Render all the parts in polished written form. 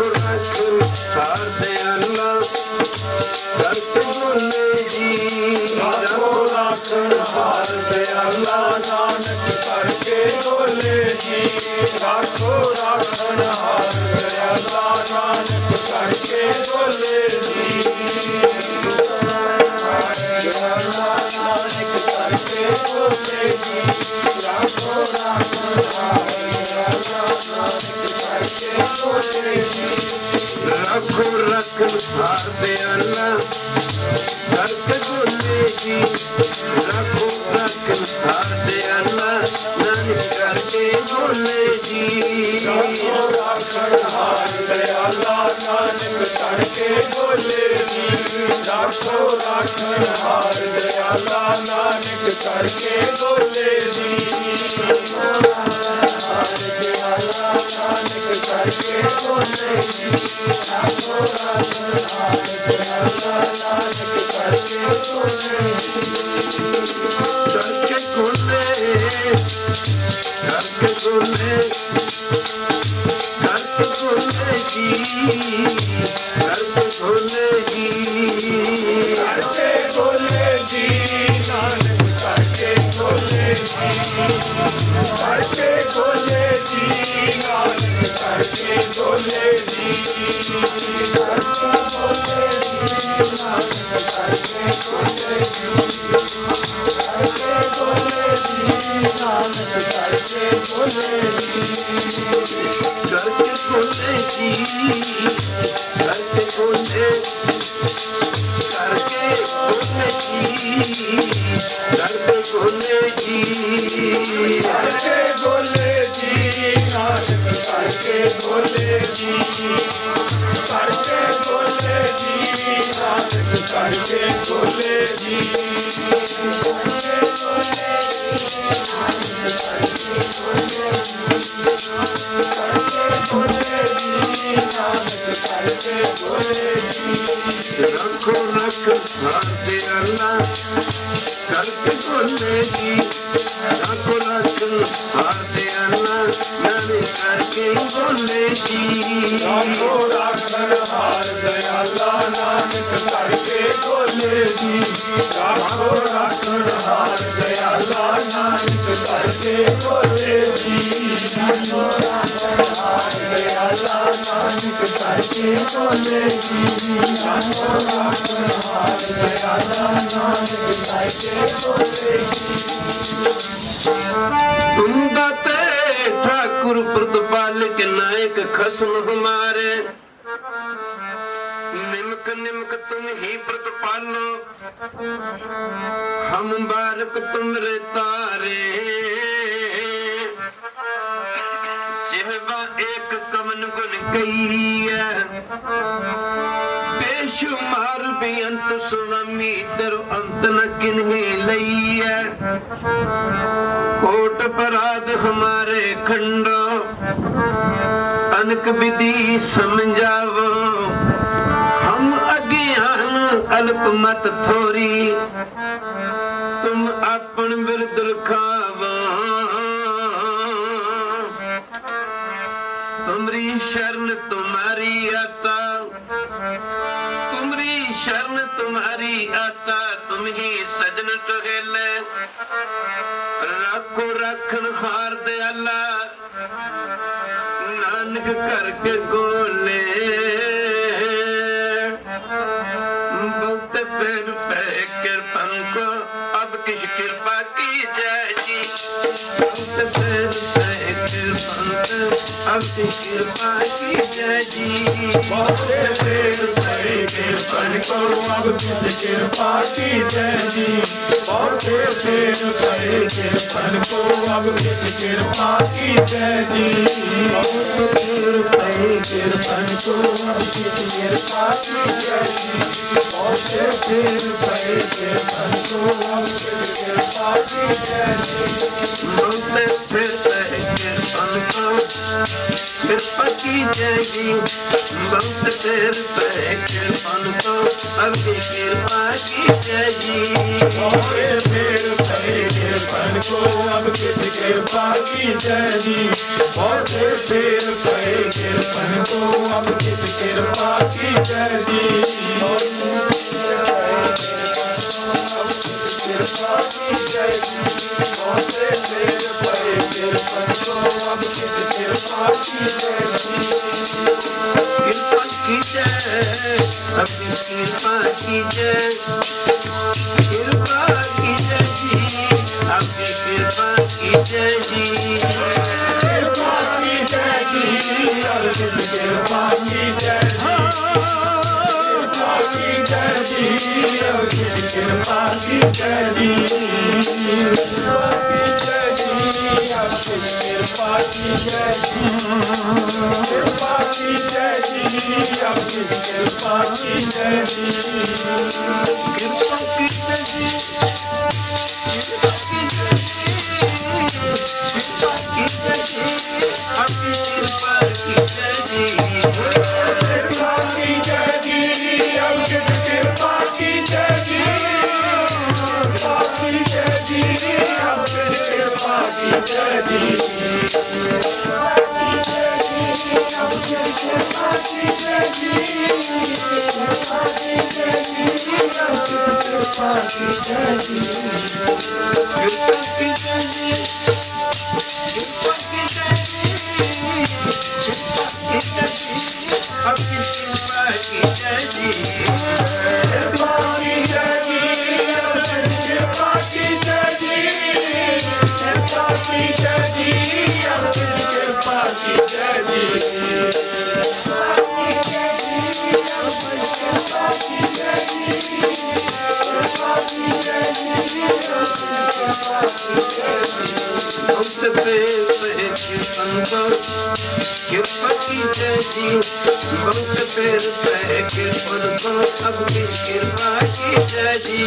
रखो रखन हार दे अल्लाह करके बोले जी रखो रखन हार दे अल्लाह नानक करके बोले जी रखो रखन हार दे अल्लाह नानक करके बोले जी नानक करके बोले जी रखो रखन हार दे अल्लाह नानक करके बोले जी रखो रखन हार दे अल्लाह करके बोले जी रखो रखन हार दे अल्लाह नानक करके बोले जी रखो रखन हार दे अल्लाह नानक करके बोले जी रखो रखन हार दे अल्लाह नानक करके बोले जी हार दे अल्लाह नानक करके बोले जी रखो रखन हार दे अल्लाह नानक करके बोले करके बोले करके बोले करके बोले जी करके बोले जी करके बोले जी नानक करके बोले जी करके बोले जी नानक करके बोले जी करके बोले जी नानक करके बोले जी करके बोले जी नानक करके बोले जी करके बोले जी करके बोले करके बोले जी करके बोले जी करके बोले जी नानक करके बोले जी करके बोले जी नानक करके बोले जी करके बोले करके बोले जी नानक करके बोले जी रखो रख हार दे अल्लाह करके बोले जी रखो रख हार दे अल्लाह नानक करके बोले जी रखो रखन हार दे अल्लाह नानक करके बोले जी रखो रखन हार दे अल्लाह नानक करके बोले जी रखो रखन हार दे अल्लाह नानक करके बोले जी रखो रखन हार दे अल्लाह नानक करके बोले जी तुम दाते ठाकुर प्रतिपाल के नायक खसम हमारे निमक निमक तुम ही प्रतिपालो हम बारक तुमरे तारे जिहवा एक कमन गुन गई है बेशुमार बेअंत सुनामी तेरो अंत न किन्हीं लई है कोट अपराध हमारे खंडो अनक विधि समझावो हम अज्ञान अल्प मत थोरी तुम अपन बिरद खावो तुमरी शरण तुम्हारी आता तुमरी शरण तुम्हारी आता तुम ही सजन सुहेले रखो रखन हार दे अल्लाह नानक करके गोले बोलते पैर पे कृपन को अब किस कृपा की जाए जी बोलते पैर पे कृपन को अब किस कृपा की जाए जी बहुते पेड़ पे कृपन करो अब किस कृपा की जय जी बहुते पेड़ पे कृपन करो अब किस कृपा की जय जी बहुते पेड़ पे कृपन करो अब किस कृपा की जय जी बहुते पेड़ पे कृपन करो अब किस कृपा की जय जी बोलते फिर कृपन को कृपा कीजिए जी बहुत देर पे कृपन को अपनी कृपा कीजिए जी मोरे फेर पे कृपन को अब किस कृपा कीजिए जी मोरे फेर पे कृपन को अब किस कृपा कीजिए जी कृपा कीजिए जी मोरे फेर पे कृपन को अब किस कृपा कीजिए कृपा कीजिए अपनी कृपा कीजिए कृपा कीजिए जी अपनी कृपा कीजिए जी कृपा कीजिए जी अब किस कृपा कीजिए कृपा कीजिए जी अब किस कृपा कीजिए जी कृपा कीजिए जी अब किस कृपा कीजिए कृपा कीजिए जी अब किस कृपा कीजिए कृपा कीजिए जी कृपा कीजिए जी अपनी कृपा कीजिए जी कृपा कीजिए जी अब किस कृपा कीजिए जी कृपा कीजिए जी अब किस कृपा कीजिए जी कृपा कीजिए जी कृपा कीजिए जी कृपा कीजिए जी अपनी कृपा कीजिए जी कृपा कीजिए जी अब किस कृपा कीजिए जी कृपा कीजिए जी अब किस कृपा कीजिए जी बहुत पे कृपन को कृपा कीजिए जी बहुत पेर पे कृपन को अपनी कृपा कीजिए जी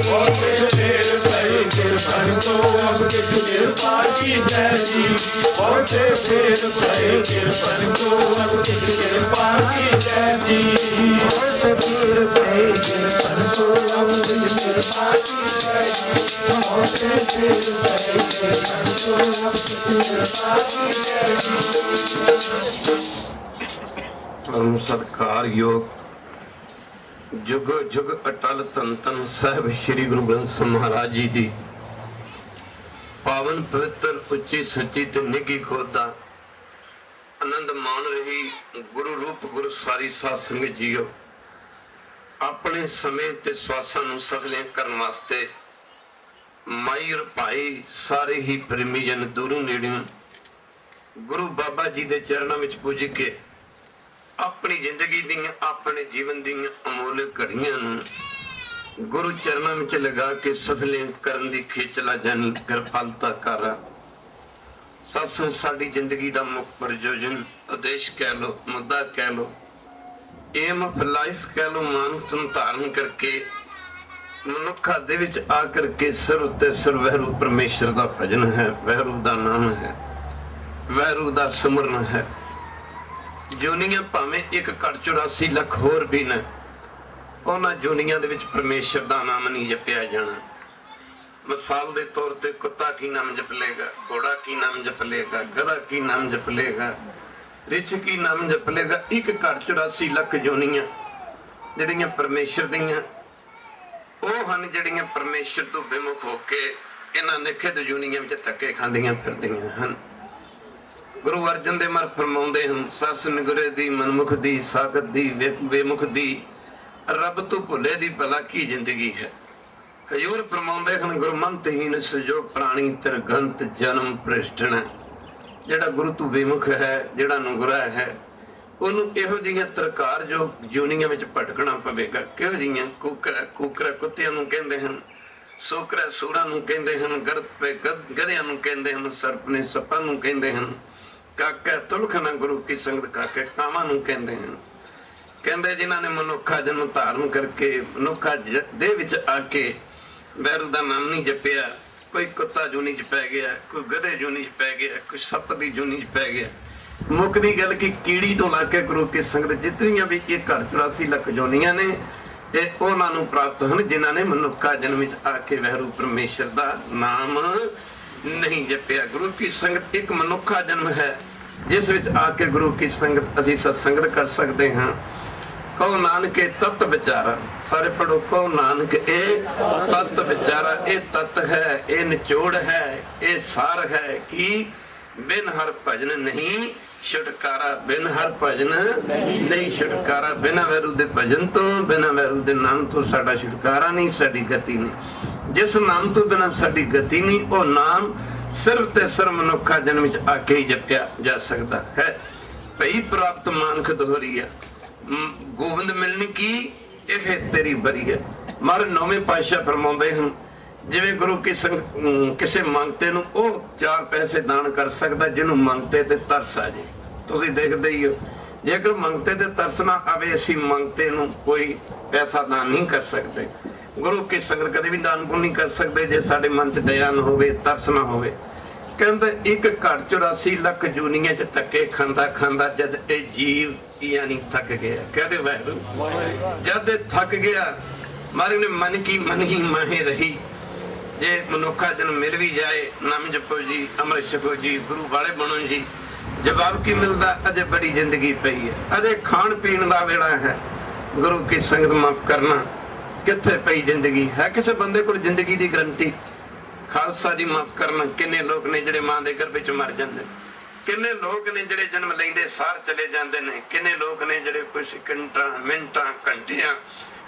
मोरे फेर पे कृपन को अब किस कृपा कीजिए जी मोरे फेर पे कृपन को अब किस कृपा कीजिए जी मोरे फेर पे कृपन को अब किस कृपा कीजिए जी मोरे फेर पे कृपन को अब किस कृपा कीजिए जी परम सत्कार योग जुग जुग अटल धन धन ਸਾਹਿਬ श्री गुरु ग्रंथ ਸਾਹਿਬ महाराज जी ਦੀ पावन पवित्र उच्ची सच्ची ते निघी खोद ਦਾ आनंद मान रही गुरु रूप गुरु सारी साध संगत जीओ ਆਪਣੇ ਸਮੇਂ ਤੇ ਸਵਾਸਾਂ ਨੂੰ ਸਫਲੇ ਕਰਨ ਵਾਸਤੇ ਮਾਈ ਔਰ ਭਾਈ ਸਾਰੇ ਹੀ ਪ੍ਰੇਮੀ ਜਨ ਦੂਰੋਂ ਨੇੜਿਓਂ ਗੁਰੂ ਬਾਬਾ ਜੀ ਦੇ ਚਰਨਾਂ ਵਿੱਚ ਪੁੱਜ ਕੇ ਆਪਣੀ ਜ਼ਿੰਦਗੀ ਦੀਆਂ ਆਪਣੇ ਜੀਵਨ ਦੀਆਂ ਅਮੋਲਕ ਘੜੀਆਂ ਨੂੰ ਗੁਰੂ ਚਰਨਾਂ ਵਿੱਚ ਲਗਾ ਕੇ ਸਫਲੇ ਕਰਨ ਦੀ ਖੇਚਲਾ ਜਾਨੀ ਕਿਰਪਾਲਤਾ ਕਰ ਸਤਸੰਗ ਸਾਡੀ ਜ਼ਿੰਦਗੀ ਦਾ ਮੁੱਖ ਪ੍ਰਯੋਜਨ ਉਦੇਸ਼ ਕਹਿ ਲੋ ਮੁੱਦਾ ਕਹਿ ਲੋ ਏਮ ਆਫ ਲਾਈਫ ਕਹਿ ਲੋ ਮਾਨਵ ਧਾਰਨ ਕਰਕੇ ਮਨੁੱਖਾਂ ਦੇ ਵਿੱਚ ਆ ਕਰਕੇ ਸਿਰ ਉੱਤੇ ਸਿਰ ਵਹਿਰੂ ਪਰਮੇਸ਼ਰ ਦਾ ਭਜਨ ਹੈ ਵਹਿਰੂ ਦਾ ਨਾਮ ਹੈ ਵਹਿਰੂ ਦਾ ਸਿਮਰਨ ਹੈ ਜੋਨੀਆਂ ਭਾਵੇਂ 1.84 ਲੱਖ ਹੋਰ ਵੀ ਨੇ ਉਹਨਾਂ ਜੋਨੀਆਂ ਦੇ ਵਿੱਚ ਪਰਮੇਸ਼ਰ ਦਾ ਨਾਮ ਨਹੀਂ ਜਪਿਆ ਜਾਣਾ ਮਿਸਾਲ ਦੇ ਤੌਰ ਤੇ ਕੁੱਤਾ ਕੀ ਨਾਮ ਜਪ ਲੇਗਾ ਘੋੜਾ ਕੀ ਨਾਮ ਜਪ ਲੇਗਾ ਗਧਾ ਕੀ ਨਾਮ ਜਪ ਲੇਗਾ ਰਿਛ ਕੀ ਨਾਮ ਜਪ ਲੇਗਾ 1.84 ਲੱਖ ਜੋਨੀਆਂ ਜਿਹੜੀਆਂ ਪਰਮੇਸ਼ਰ ਦੀਆਂ ਉਹ ਹਨ ਜਿਹੜੀਆਂ ਪਰਮੇਸ਼ਰ ਤੋਂ ਵਿਮੁਖ ਹੋ ਕੇ ਇਹਨਾਂ ਨਿਖਿਤ ਜੋਨੀਆਂ ਵਿੱਚ ਧੱਕੇ ਖਾਂਦੀਆਂ ਫਿਰਦੀਆਂ ਹਨ ਗੁਰੂ ਅਰਜਨ ਦੇਵ ਮਹਾਰਾਜ ਫਰਮਾਉਂਦੇ ਹਨ ਸੱਸ ਨਿਗਰੇ ਦੀ ਮਨਮੁਖ ਦੀ ਸਾਖਤ ਦੀ ਬੇਮੁਖ ਦੀ ਰੱਬ ਤੋਂ ਭੁੱਲੇ ਦੀ ਭਲਾ ਕੀ ਜ਼ਿੰਦਗੀ ਹੈ ਹਜ਼ੂਰ ਫਰਮਾਉਂਦੇ ਹਨ ਗੁਰਮੰਤਹੀਨ ਸਜੋਗ ਪ੍ਰਾਣੀ ਤਿਰਗੰਤ ਜਨਮ ਭ੍ਰਿਸ਼ਟਣ ਜਿਹੜਾ ਗੁਰੂ ਤੋਂ ਬੇਮੁਖ ਹੈ ਜਿਹੜਾ ਨੁਗਰਾ ਹੈ ਉਹਨੂੰ ਇਹੋ ਜਿਹੀਆਂ ਤਰਕਾਰ ਜੋ ਜੂਨੀਆਂ ਵਿੱਚ ਭਟਕਣਾ ਪਵੇਗਾ ਕਿਹੋ ਜਿਹੀਆਂ ਕੁਕਰਾ ਕੁੱਤਿਆਂ ਨੂੰ ਕਹਿੰਦੇ ਹਨ ਸੋਕਰਾ ਸੂਰਾਂ ਨੂੰ ਕਹਿੰਦੇ ਹਨ ਗਰਦ ਪੇ ਗਧਿਆਂ ਨੂੰ ਕਹਿੰਦੇ ਹਨ ਸਰਪ ਨੇ ਸੱਪਾਂ ਨੂੰ ਕਹਿੰਦੇ ਹਨ ਕਾਕਾ ਤੁਲਖਣਾ ਗੁਰੂ ਕੀ ਸੰਗਤ ਕਾਕੇ ਕਾਵਾਂ ਨੂੰ ਕਹਿੰਦੇ ਹਨ ਕਹਿੰਦੇ ਜਿਨ੍ਹਾਂ ਨੇ ਮਨੁੱਖਾ ਜਨਮ ਧਾਰਨ ਕਰਕੇ ਮਨੁੱਖਾ ਦੇ ਵਿੱਚ ਆ ਕੇ ਵੈਰੂ ਦਾ ਨਾਮ ਨਹੀਂ ਜਪਿਆ ਕੋਈ ਕੁੱਤਾ ਜੂਨੀ ਚ ਪੈ ਗਿਆ ਕੋਈ ਗਧੇ ਜੂਨੀ ਚ ਪੈ ਗਿਆ ਕੋਈ ਸੱਪ ਦੀ ਜੂਨੀ ਚ ਪੈ ਗਿਆ ਮੁੱਕਦੀ ਗੱਲ ਕਿ ਕੀੜੀ ਤੋਂ ਲਾ ਕੇ ਗੁਰੂ ਕੀ ਸੰਗਤ ਜਿਤਨੀਆਂ ਵੀ ਇਹ ਘਰ 84 ਲੱਖ ਜੋਨੀਆਂ ਨੇ ਇਹ ਉਹਨਾਂ ਨੂੰ ਪ੍ਰਾਪਤ ਹਨ ਜਿਨ੍ਹਾਂ ਨੇ ਮਨੁੱਖਾ ਜਨਮ ਵਿੱਚ ਆ ਕੇ ਵਾਹਿਗੁਰੂ ਪਰਮੇਸ਼ਰ ਦਾ ਨਾਮ ਨਹੀਂ ਜਪਿਆ। ਗੁਰੂ ਕੀ ਸੰਗਤ ਇੱਕ ਮਨੁੱਖਾ ਜਨਮ ਹੈ ਜਿਸ ਵਿੱਚ ਆ ਕੇ ਗੁਰੂ ਕੀ ਸੰਗਤ ਅਸੀਂ ਸਤਸੰਗਤ ਕਰ ਸਕਦੇ ਹਾਂ। ਕਹੋ ਨਾਨਕ ਇਹ ਤਤ ਵਿਚਾਰਾ, ਸਾਰੇ ਪੜੋ, ਕਹੋ ਨਾਨਕ ਇਹ ਤਤ ਵਿਚਾਰਾ। ਇਹ ਤਤ ਹੈ, ਇਹ ਨਿਚੋੜ ਹੈ, ਇਹ ਸਾਰ ਹੈ ਕਿ ਬਿਨ ਹਰ ਭਜਨ ਨਹੀਂ ਛੁਟਕਾਰਾ, ਬਿਨ ਹਰ ਭਜਨ ਨਹੀਂ ਛੁਟਕਾਰਾ। ਬਿਨਾਂ ਵੈਰੂ ਦੇ ਭਜਨ ਤੋਂ, ਬਿਨਾਂ ਵੈਰੂ ਦੇ ਨਾਮ ਤੋਂ ਸਾਡਾ ਛੁਟਕਾਰਾ ਨਹੀਂ, ਸਾਡੀ ਗਤੀ ਨਹੀਂ। ਜਿਸ ਨਾਮ ਤੋਂ ਬਿਨਾਂ ਸਾਡੀ ਗਤੀ ਨਹੀਂ, ਉਹ ਨਾਮ ਸਿਰਫ ਤੇ ਸਿਰਫ ਮਨੁੱਖਾ ਜਨਮ ਵਿੱਚ ਆ ਕੇ ਹੀ ਜਪਿਆ ਜਾ ਸਕਦਾ ਹੈ। ਭਈ ਪ੍ਰਾਪਤ ਮਾਨਖ ਦੋਹਰੀਆ, ਗੋਬਿੰਦ ਮਿਲਣ ਕੀ ਇਹ ਤੇਰੀ ਬਰੀ ਹੈ। ਮਹਾਰਾਜ ਨੌਵੇਂ ਪਾਤਸ਼ਾਹ ਫਰਮਾਉਂਦੇ ਹਨ ਜਿਵੇਂ ਗੁਰੂ ਕੀ ਸੰਗਤ ਕਿਸੇ ਮੰਗਤੇ ਨੂੰ ਉਹ 4 ਪੈਸੇ ਦਾਨ ਕਰ ਸਕਦਾ ਜਿਹਨੂੰ ਮੰਗਤੇ ਤੇ ਤਰਸ ਆ ਜੇ। ਤੁਸੀਂ ਦੇਖਦੇ ਹੀ ਹੋ, ਜੇਕਰ ਮੰਗਤੇ ਤੇ ਤਰਸ ਨਾ ਆਵੇ ਅਸੀਂ ਮੰਗਤੇ ਨੂੰ ਕੋਈ ਪੈਸਾ ਦਾਨ ਨਹੀਂ ਕਰ ਸਕਦੇ। ਗੁਰੂ ਕੀ ਸੰਗਤ ਕਦੇ ਵੀ ਦਾਨ ਪੁੰਨ ਨਹੀਂ ਕਰ ਸਕਦੇ ਜੇ ਸਾਡੇ ਮਨ 'ਚ ਦਇਆ ਨਾ ਹੋਵੇ, ਤਰਸ ਨਾ ਹੋਵੇ। ਕਹਿੰਦੇ ਇੱਕ ਘੜ 84 ਲੱਖ ਜੂਨੀਆਂ 'ਚ ਧੱਕੇ ਖਾਂਦਾ ਖਾਂਦਾ ਜਦ ਇਹ ਜੀਵ ਯਾਨੀ ਥੱਕ ਗਿਆ, ਕਹਦੇ ਵਾਹਿਗੁਰੂ ਜਦ ਇਹ ਥੱਕ ਗਿਆ, ਮਾਰੇ ਨੇ ਮਨ ਕੀ ਮਾਹੇ ਰਹੀ। ਜੇ ਮਨੁੱਖਾ ਜਨਮ ਮਿਲ ਵੀ ਜਾਏ, ਨਾਮ ਜਪੋ ਜੀ, ਅੰਮ੍ਰਿਤ ਛਕੋ ਜੀ, ਗੁਰੂ ਵਾਲੇ ਬਣੋ ਜੀ, ਜਵਾਬ ਕੀ ਮਿਲਦਾ? ਅਜੇ ਬੜੀ ਜ਼ਿੰਦਗੀ ਪਈ ਹੈ, ਅਜੇ ਖਾਣ ਪੀਣ ਦਾ ਵੇਲਾ ਹੈ। ਗੁਰੂ ਕੀ ਸੰਗਤ ਮਾਫ ਕਰਨਾ, ਕਿੱਥੇ ਪਈ ਜ਼ਿੰਦਗੀ ਹੈ? ਕਿਸੇ ਬੰਦੇ ਕੋਲ ਜ਼ਿੰਦਗੀ ਦੀ ਗਰੰਟੀ? ਖਾਲਸਾ ਜੀ ਮਾਫ ਕਰਨਾ, ਕਿੰਨੇ ਲੋਕ ਨੇ ਜਿਹੜੇ ਮਾਂ ਦੇ ਗਰਭ ਵਿੱਚ ਮਰ ਜਾਂਦੇ ਨੇ, ਕਿੰਨੇ ਲੋਕ ਨੇ ਜਿਹੜੇ ਜਨਮ ਲੈਂਦੇ ਸਾਰ ਚਲੇ ਜਾਂਦੇ ਨੇ, ਕਿੰਨੇ ਲੋਕ ਨੇ ਜਿਹੜੇ ਕੁਝ ਘੰਟਾਂ ਮਿੰਟਾਂ ਘੰਟਿਆਂ,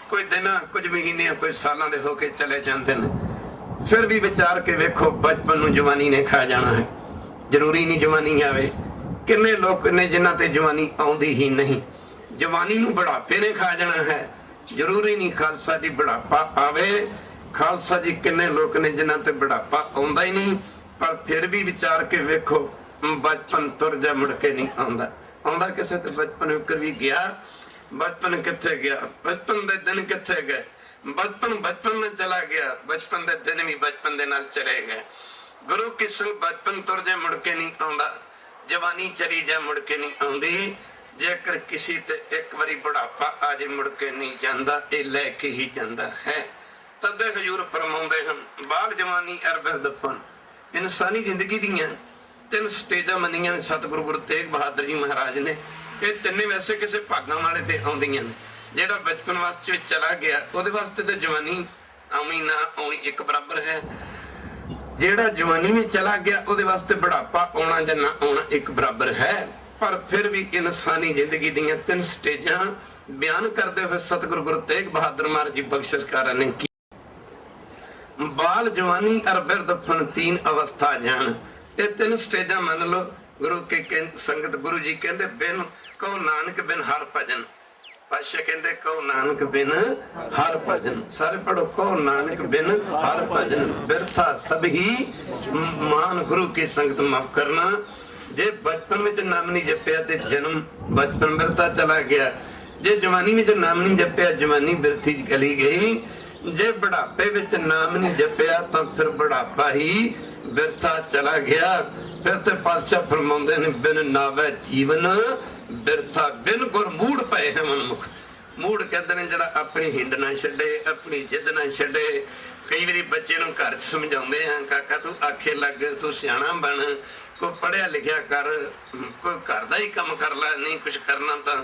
ਕੋਈ ਦਿਨਾਂ ਕੁਝ ਮਹੀਨਿਆਂ ਕੋਈ ਸਾਲਾਂ ਦੇ ਹੋ ਕੇ ਚਲੇ ਜਾਂਦੇ ਨੇ। ਫਿਰ ਵੀ ਵਿਚਾਰ ਕੇ ਵੇਖੋ, ਬਚਪਨ ਨੂੰ ਜਵਾਨੀ ਨੇ ਖਾ ਜਾਣਾ ਹੈ, ਜ਼ਰੂਰੀ ਨਹੀਂ ਜਵਾਨੀ ਆਵੇ। ਕਿੰਨੇ ਲੋਕ ਨੇ ਜਿਨ੍ਹਾਂ ਤੇ ਜਵਾਨੀ ਆਉਂਦੀ ਹੀ ਨਹੀਂ, ਜਵਾਨੀ ਨੂੰ ਬੁਢਾਪੇ ਨੇ ਖਾ ਜਾਣਾ ਹੈ, ਜ਼ਰੂਰੀ ਨਹੀਂ ਖਾਲਸਾ ਜੀ ਬੁਢਾਪਾ ਆਵੇ। ਖਾਲਸਾ ਜੀ ਕਿੰਨੇ ਲੋਕ ਨੇ ਜਿਨ੍ਹਾਂ ਤੇ ਬੁਢਾਪਾ ਆਉਂਦਾ ਹੀ ਨਹੀਂ, ਪਰ ਫਿਰ ਵੀ ਵਿਚਾਰ ਕੇ ਵੇਖੋ ਬਚਪਨ ਤੁਰ ਜਾ ਮੁੜ ਕੇ ਨਹੀਂ ਆਉਂਦਾ। ਆਉਂਦਾ ਕਿਸੇ ਤੇ ਬਚਪਨ ਵਿਕਰ ਵੀ ਗਿਆ, ਬਚਪਨ ਕਿੱਥੇ ਗਿਆ? ਬਚਪਨ ਦੇ ਦਿਨ ਕਿੱਥੇ ਗਏ? ਬਚਪਨ ਨਾਲ ਚਲਾ ਗਿਆ, ਬਚਪਨ ਦੇ ਦਿਨ ਵੀ ਬਚਪਨ ਦੇ ਨਾਲ ਚਲੇ ਗਏ। ਗੁਰੂ ਕੀ ਸੰਗਤ ਬਚਪਨ ਤੁਰ ਜਾ ਮੁੜ ਕੇ ਨਹੀਂ ਆਉਂਦਾ, ਜਵਾਨੀ ਚਲੀ ਜਾ ਮੁੜ ਕੇ ਨਹੀਂ ਆਉਂਦੀ। ਜੇਕਰ ਕਿਸੇ ਤੇ ਇੱਕ ਵਾਰੀ ਬੁਢਾਪਾ ਆ ਜੇ ਮੁੜ ਕੇ ਨਹੀਂ ਜਾਂਦਾ, ਇਹ ਲੈ ਕੇ ਹੀ ਜਾਂਦਾ ਹੈ। ਤਦੇ ਹਜ਼ੂਰ ਫਰਮਾਉਂਦੇ ਹਨ ਬਾਲ ਜਵਾਨੀ ਅਰਬਲ ਦਫਨ। ਇਨਸਾਨੀ ਜ਼ਿੰਦਗੀ ਦੀਆਂ 3 ਸਟੇਜਾਂ ਮੰਨੀਆਂ ਸਤਿਗੁਰੂ ਗੁਰੂ ਤੇਗ ਬਹਾਦਰ ਜੀ ਮਹਾਰਾਜ ਨੇ। ਇਹ ਤਿੰਨੇ ਵੈਸੇ ਕਿਸੇ ਭਾਗਾਂ ਵਾਲੇ ਤੇ ਆਉਂਦੀਆਂ ਨੇ। ਜਿਹੜਾ ਬਚਪਨ ਵਾਸਤੇ ਵਿੱਚ ਚਲਾ ਗਿਆ ਉਹਦੇ ਵਾਸਤੇ ਤਾਂ ਜਵਾਨੀ ਆਉਣੀ ਨਾ ਆਉਣੀ ਇੱਕ ਬਰਾਬਰ ਹੈ। ਜਿਹੜਾ ਜਵਾਨੀ ਵਿੱਚ ਚਲਾ ਗਿਆ ਉਹਦੇ ਵਾਸਤੇ ਬੁਢਾਪਾ ਆਉਣਾ ਜਾਂ ਨਾ ਆਉਣਾ ਇੱਕ ਬਰਾਬਰ ਹੈ। ਪਰ ਫਿਰ ਵੀ ਇਨਸਾਨੀ ਜ਼ਿੰਦਗੀ ਦੀਆਂ 3 ਸਟੇਜਾਂ ਬਿਆਨ ਕਰਦੇ ਹੋਏ ਸਤਿਗੁਰੂ ਗੁਰੂ ਤੇਗ ਬਹਾਦਰ ਮਹਾਰਾਜ ਜੀ ਬਖਸ਼ਿਸ਼ਕਾਰਾਂ ਨੇ ਕੀ ਬਾਲ ਜਵਾਨੀ ਅਰ ਬਿਰਧ ਫਨ 3 ਅਵਸਥਾ ਜਾਣ। ਇਹ 3 ਸਟੇਜਾਂ ਮੰਨ ਲਓ। ਗੁਰੂ ਕੇ ਸੰਗਤ ਗੁਰੂ ਜੀ ਕਹਿੰਦੇ ਬਿਨ ਕਹੋ ਨਾਨਕ ਬਿਨ ਹਰ ਭਜਨ। ਪਾਤਸ਼ਾਹ ਕਹਿੰਦੇ ਕਹੋ ਨਾਨਕ ਬਿਨ ਹਰ ਭਜਨ। ਸਾਰੇ ਪੜੋ, ਕਹੋ ਨਾਨਕ ਬਿਨ ਹਰ ਭਜਨ ਬਿਰਥਾ ਸਭ ਹੀ ਮਾਨ। ਗੁਰੂ ਕੀ ਸੰਗਤ ਮਾਫ ਕਰਨਾ, ਜੇ ਬਚਪਨ ਵਿੱਚ ਨਾਮ ਨਹੀਂ ਜਪਿਆ ਤੇ ਜਨਮ ਬਚਪਨ ਬਿਰਥਾ ਚਲਾ ਗਿਆ। ਜੇ ਜਵਾਨੀ ਵਿੱਚ ਨਾਮ ਨਹੀਂ ਜਪਿਆ, ਜਵਾਨੀ ਬਿਰਥੀ ਚਲੀ ਗਈ। ਜੇ ਬੁਢਾਪੇ ਵਿੱਚ ਨਾਮ ਨਹੀਂ ਜਪਿਆ ਤਾਂ ਫਿਰ ਬੁਢਾਪਾ ਹੀ ਬਿਰਥਾ ਚਲਾ ਗਿਆ। ਫਿਰ ਤੇ ਪਾਤਸ਼ਾਹ ਫਰਮਾਉਂਦੇ ਨੇ ਬਿਨ ਨਾਵੇ ਜੀਵਨ ਬਿਰਥਾ। ਬਿਨ ਗੁਰ ਮੂੜ ਪਏ ਹੈ ਮਨਮੁਖ। ਮੂੜ ਕਹਿੰਦੇ ਨੇ ਜਿਹੜਾ ਆਪਣੀ ਹਿੰਡ ਨਾ ਛੱਡੇ, ਆਪਣੀ ਜਿੱਦ ਨਾ ਛੱਡੇ। ਕਈ ਵਾਰੀ ਬੱਚੇ ਨੂੰ ਘਰ 'ਚ ਸਮਝਾਉਂਦੇ ਆ, ਕਾਕਾ ਤੂੰ ਆਖੇ ਲੱਗ, ਤੂੰ ਸਿਆਣਾ ਬਣ, ਕੋਈ ਪੜ੍ਹਿਆ ਲਿਖਿਆ ਕਰ, ਕੋਈ ਘਰ ਦਾ ਹੀ ਕੰਮ ਕਰ ਲੈ, ਨਹੀਂ ਕੁਛ ਕਰਨਾ ਤਾਂ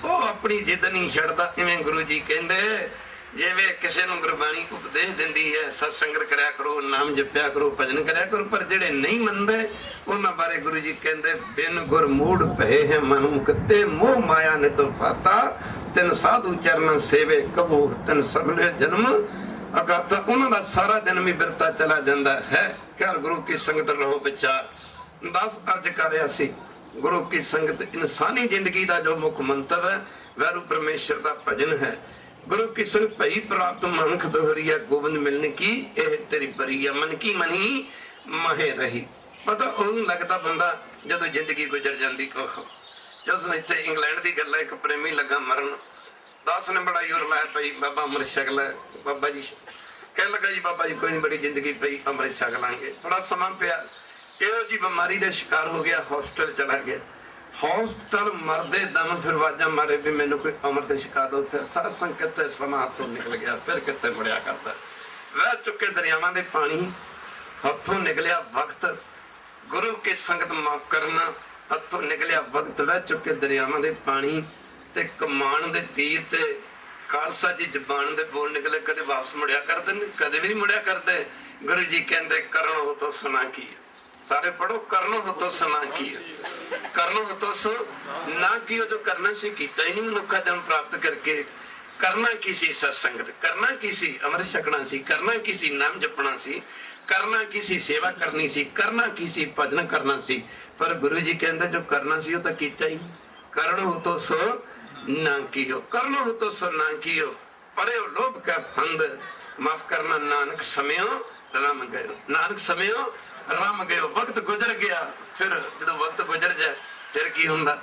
ਉਹ ਆਪਣੀ ਜਿੱਦ ਨਹੀਂ ਛੱਡਦਾ। ਇਵੇਂ ਗੁਰੂ ਜੀ ਕਹਿੰਦੇ ਜਿਵੇਂ ਕਿਸੇ ਨੂੰ ਗੁਰਬਾਣੀ ਉਪਦੇਸ਼ ਦਿੰਦੀ ਹੈ, ਸਤ ਸੰਗਤ ਕਰਿਆ ਕਰੋ, ਨਾਮ ਜਪਿਆ ਕਰੋ, ਭਜਨ ਕਰਿਆ ਕਰੋ, ਪਰ ਜਿਹੜੇ ਨਹੀਂ ਮੰਨਦੇ ਉਹਨਾਂ ਬਾਰੇ ਗੁਰੂ ਜੀ ਕਹਿੰਦੇ ਬਿਨ ਗੁਰ ਮੂੜ ਪਏ ਹੈ ਮਨੁੱਖ ਤੇ ਮੋਹ ਮਾਇਆ ਨੇ ਤੋ ਫਾਤਾ। ਤਿੰਨ ਸਾਧੂ ਚਰਨ ਸੇਵੇ ਕਬੂ ਤਿੰਨ ਸਗਲੇ ਜਨਮ ਅਗਾਤਾ। ਉਹਨਾਂ ਦਾ ਸਾਰਾ ਜਨਮ ਹੀ ਬਿਰਤਾ ਚਲਾ ਜਾਂਦਾ ਹੈ। ਘਰ ਗੁਰੂ ਕੀ ਸੰਗਤ ਰਹੋ ਵਿਚਾਰ। 10 ਅਰਜ ਕਰ ਰਿਹਾ ਸੀ। ਗੁਰੂ ਕੀ ਸੰਗਤ ਇਨਸਾਨੀ ਜ਼ਿੰਦਗੀ ਦਾ ਜੋ ਮੁੱਖ ਮੰਤਵ ਹੈ ਵੈਰੂ ਪਰਮੇਸ਼ਰ ਦਾ ਭਜਨ ਹੈ। ਗੁਰੂ ਕੀ ਸੰਗਤ ਭਈ ਪ੍ਰਾਪਤ ਮਨੁੱਖ ਦੋਹਰੀਆ ਗੋਬਿੰਦ ਮਿਲਣ ਕੀ ਇਹ ਤੇਰੀ ਬਰੀਆ। ਮਨ ਕੀ ਮਨੀ ਮਹੇ ਰਹੀ। ਪਤਾ ਉਹਨੂੰ ਲੱਗਦਾ ਬੰਦਾ ਜਦੋਂ ਜ਼ਿੰਦਗੀ ਗੁਜ਼ਰ ਜਾਂਦੀ। ਉਹ ਜਦੋਂ ਇੱਥੇ ਇੰਗਲੈਂਡ ਦੀ ਗੱਲ ਹੈ, ਇੱਕ ਪ੍ਰੇਮੀ ਲੱਗਾ ਮਰਨ, 10 ਨੇ ਬੜਾ ਜ਼ੋਰ ਲਾਇਆ ਪਈ ਬਾਬਾ ਅੰਮ੍ਰਿਤ ਛਕ ਲੈ। ਬਾਬਾ ਜੀ ਕਹਿਣ ਲੱਗਾ ਜੀ ਬਾਬਾ ਜੀ ਕੋਈ ਨੀ, ਬੜੀ ਜ਼ਿੰਦਗੀ ਪਈ, ਅੰਮ੍ਰਿਤ ਛਕ ਲਾਂਗੇ। ਬੜਾ ਸਮਾਂ ਪਿਆ, ਇਹੋ ਜੀ ਬਿਮਾਰੀ ਦਾ ਸ਼ਿਕਾਰ ਹੋ ਗਿਆ, ਹੌਸਪੀਟਲ ਚਲਾ ਗਿਆ। ਹੌਸਪੀਟਲ ਮਰਦੇ ਦਮ ਫਿਰ ਵਾਜਾਂ ਮਾਰੇ ਵੀ ਮੈਨੂੰ ਕੋਈ ਅੰਮ੍ਰਿਤ ਛਕਾ ਦਿਓ। ਫਿਰ ਸਾਧ ਸੰਗਤ ਤੇ ਸਮਾਂ ਤੋਂ ਨਿਕਲ ਗਿਆ, ਫਿਰ ਕਿਤੇ ਮੁੜਿਆ ਕਰਦਾ। ਵਹਿ ਚੁੱਕੇ ਦਰਿਆਵਾਂ ਦੇ ਪਾਣੀ, ਹੱਥੋਂ ਨਿਕਲਿਆ ਵਕਤ, ਗੁਰੂ ਕੀ ਸੰਗਤ ਮਾਫ ਕਰਨਾ। ਹੱਥੋਂ ਨਿਕਲਿਆ ਵਕਤ, ਵਹਿ ਚੁੱਕੇ ਦਰਿਆਵਾਂ ਦੇ ਪਾਣੀ, ਤੇ ਕਮਾਨ ਦੇ ਤੀਰ ਤੇ ਖਾਲਸਾ ਜੀ ਜ਼ਬਾਨ ਦੇ ਬੋਲ ਨਿਕਲੇ। ਕਦੇ ਵਾਪਸ ਮੁੜਿਆ ਕਰਦੇ ਨੇ, ਕਦੇ ਵੀ ਨਹੀਂ ਮੁੜਿਆ ਕਰਦੇ। ਗੁਰੂ ਜੀ ਕਹਿੰਦੇ ਕਰਨ ਹੋ ਤੋ ਸੁਣਾ ਕੀ, ਸਾਰੇ ਪੜੋ, ਕਰਨ ਹੋ ਤੋ ਸੁਣਾ ਕੀ, ਕਰਨ ਹੋ ਤੋ ਸੋ ਨਾ ਕੀ। ਜੋ ਕਰਨਾ ਸੀ ਕੀਤਾ ਹੀ ਨਹੀਂ ਮਨੁੱਖਾ ਜਨਮ ਪ੍ਰਾਪਤ ਕਰਕੇ। ਕਰਨਾ ਕੀ ਸੀ ਸਤਸੰਗਤ, ਕਰਨਾ ਕੀ ਸੀ ਅੰਮ੍ਰਿਤ ਛਕਣਾ ਸੀ, ਕਰਨਾ ਕੀ ਸੀ ਨਾਮ ਜਪਣਾ ਸੀ, ਕਰਨਾ ਕੀ ਸੀ ਸੇਵਾ ਕਰਨੀ ਸੀ, ਕਰਨਾ ਕੀ ਸੀ ਭਜਨ ਕਰਨਾ ਸੀ। ਪਰ ਗੁਰੂ ਜੀ ਕਹਿੰਦੇ ਜੋ ਕਰਨਾ ਸੀ ਉਹ ਤਾਂ ਕੀਤਾ ਹੀ। ਕਰਨ ਹੋ ਤੋ ਸੋ ਨਾ ਕੀਓ, ਕਰਨ ਹੋ ਤੋ ਸੋ ਨਾ ਕੀਓ, ਪਰਿਓ ਲੋਭ ਕਾ ਫੰਦ, ਮਾਫ ਕਰਨਾ ਨਾਨਕ ਸਮਿਓ ਰਮ ਗਇਓ। ਨਾਨਕ ਸਮਿਓ ਰਮ ਗਇਓ, ਵਕਤ ਗੁਜ਼ਰ ਗਿਆ। ਫਿਰ ਜਦੋਂ ਵਕਤ ਗੁਜ਼ਰ ਜਾਏ ਫਿਰ ਕੀ ਹੁੰਦਾ?